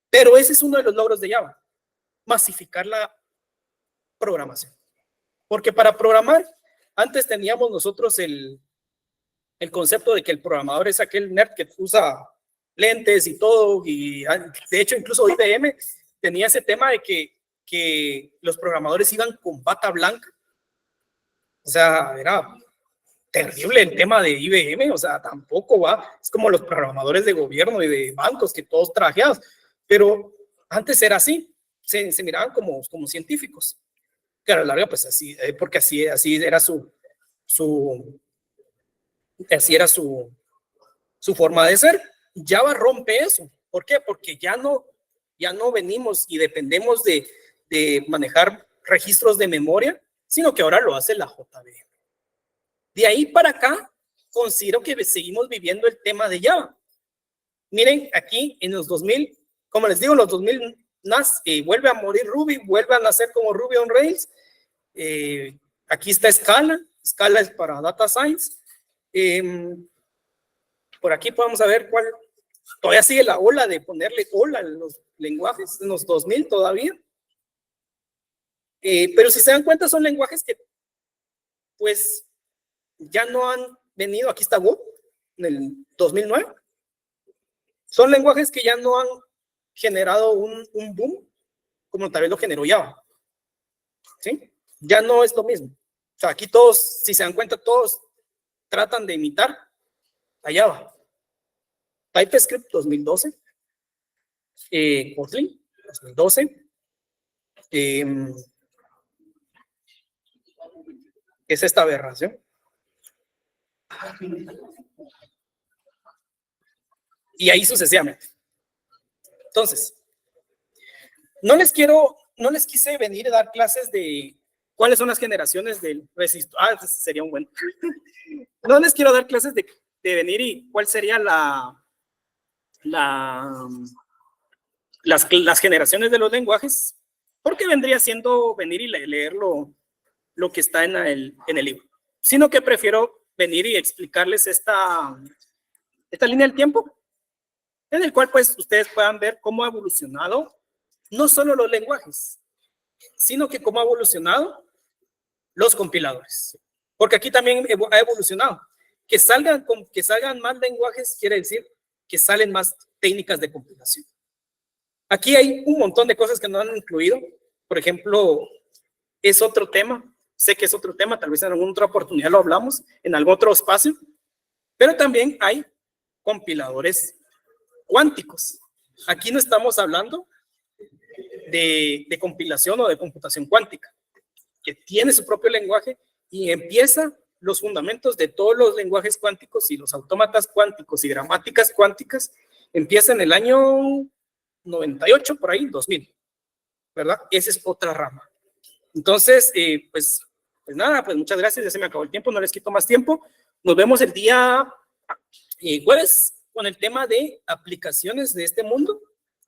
pero ese es uno de los logros de Java, masificar la programación. Porque para programar, antes teníamos nosotros el concepto de que el programador es aquel nerd que usa lentes y todo, y de hecho incluso IBM tenía ese tema de que los programadores iban con bata blanca. O sea, era terrible el tema de IBM, o sea, tampoco es como los programadores de gobierno y de bancos, que todos trajeados, pero antes era así, se miraban como científicos, que a la larga, pues así, porque así era su forma de ser. Java rompe eso. ¿Por qué? Porque ya no venimos y dependemos de manejar registros de memoria, sino que ahora lo hace la JVM. De ahí para acá, considero que seguimos viviendo el tema de Java. Miren, aquí en los 2000, como les digo, en los 2000 vuelve a morir Ruby, vuelve a nacer como Ruby on Rails. Aquí está Scala es para Data Science. Por aquí podemos ver cuál. Todavía sigue la ola de ponerle ola en los lenguajes, en los 2000 todavía. Pero si se dan cuenta, son lenguajes que, pues, ya no han venido. Aquí está Go, en el 2009. Son lenguajes que ya no han generado un boom, como tal vez lo generó Java. ¿Sí? Ya no es lo mismo. O sea, aquí todos, si se dan cuenta, todos tratan de imitar a Java. TypeScript 2012, Kotlin 2012, es esta aberración. Y ahí sucesivamente. Entonces, no les quise venir a dar clases de ¿Cuáles son las generaciones del resisto? Ese sería un buen. No les quiero dar clases de venir y cuál sería las generaciones de los lenguajes, porque vendría siendo venir y leer lo que está en el libro, sino que prefiero venir y explicarles esta línea del tiempo, en el cual pues ustedes puedan ver cómo ha evolucionado no solo los lenguajes, sino que cómo ha evolucionado los compiladores, porque aquí también ha evolucionado. Que salgan más lenguajes quiere decir que salen más técnicas de compilación. Aquí hay un montón de cosas que no han incluido. Por ejemplo, es otro tema, sé que es otro tema, tal vez en alguna otra oportunidad lo hablamos, en algún otro espacio, pero también hay compiladores cuánticos. Aquí no estamos hablando de compilación o de computación cuántica, que tiene su propio lenguaje y empieza los fundamentos de todos los lenguajes cuánticos y los autómatas cuánticos y gramáticas cuánticas, empieza en el año 98, por ahí, 2000, ¿verdad? Esa es otra rama. Entonces, pues nada, pues muchas gracias, ya se me acabó el tiempo, no les quito más tiempo. Nos vemos el día jueves con el tema de aplicaciones de este mundo.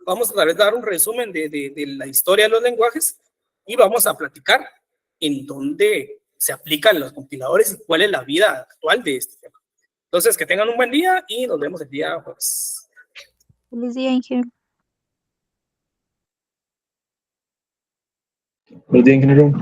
Vamos a tal vez dar un resumen de la historia de los lenguajes y vamos a platicar en dónde se aplican los compiladores y cuál es la vida actual de este tema. Entonces, que tengan un buen día y nos vemos el día jueves. Feliz día, ingeniero. Buen día, ingeniero.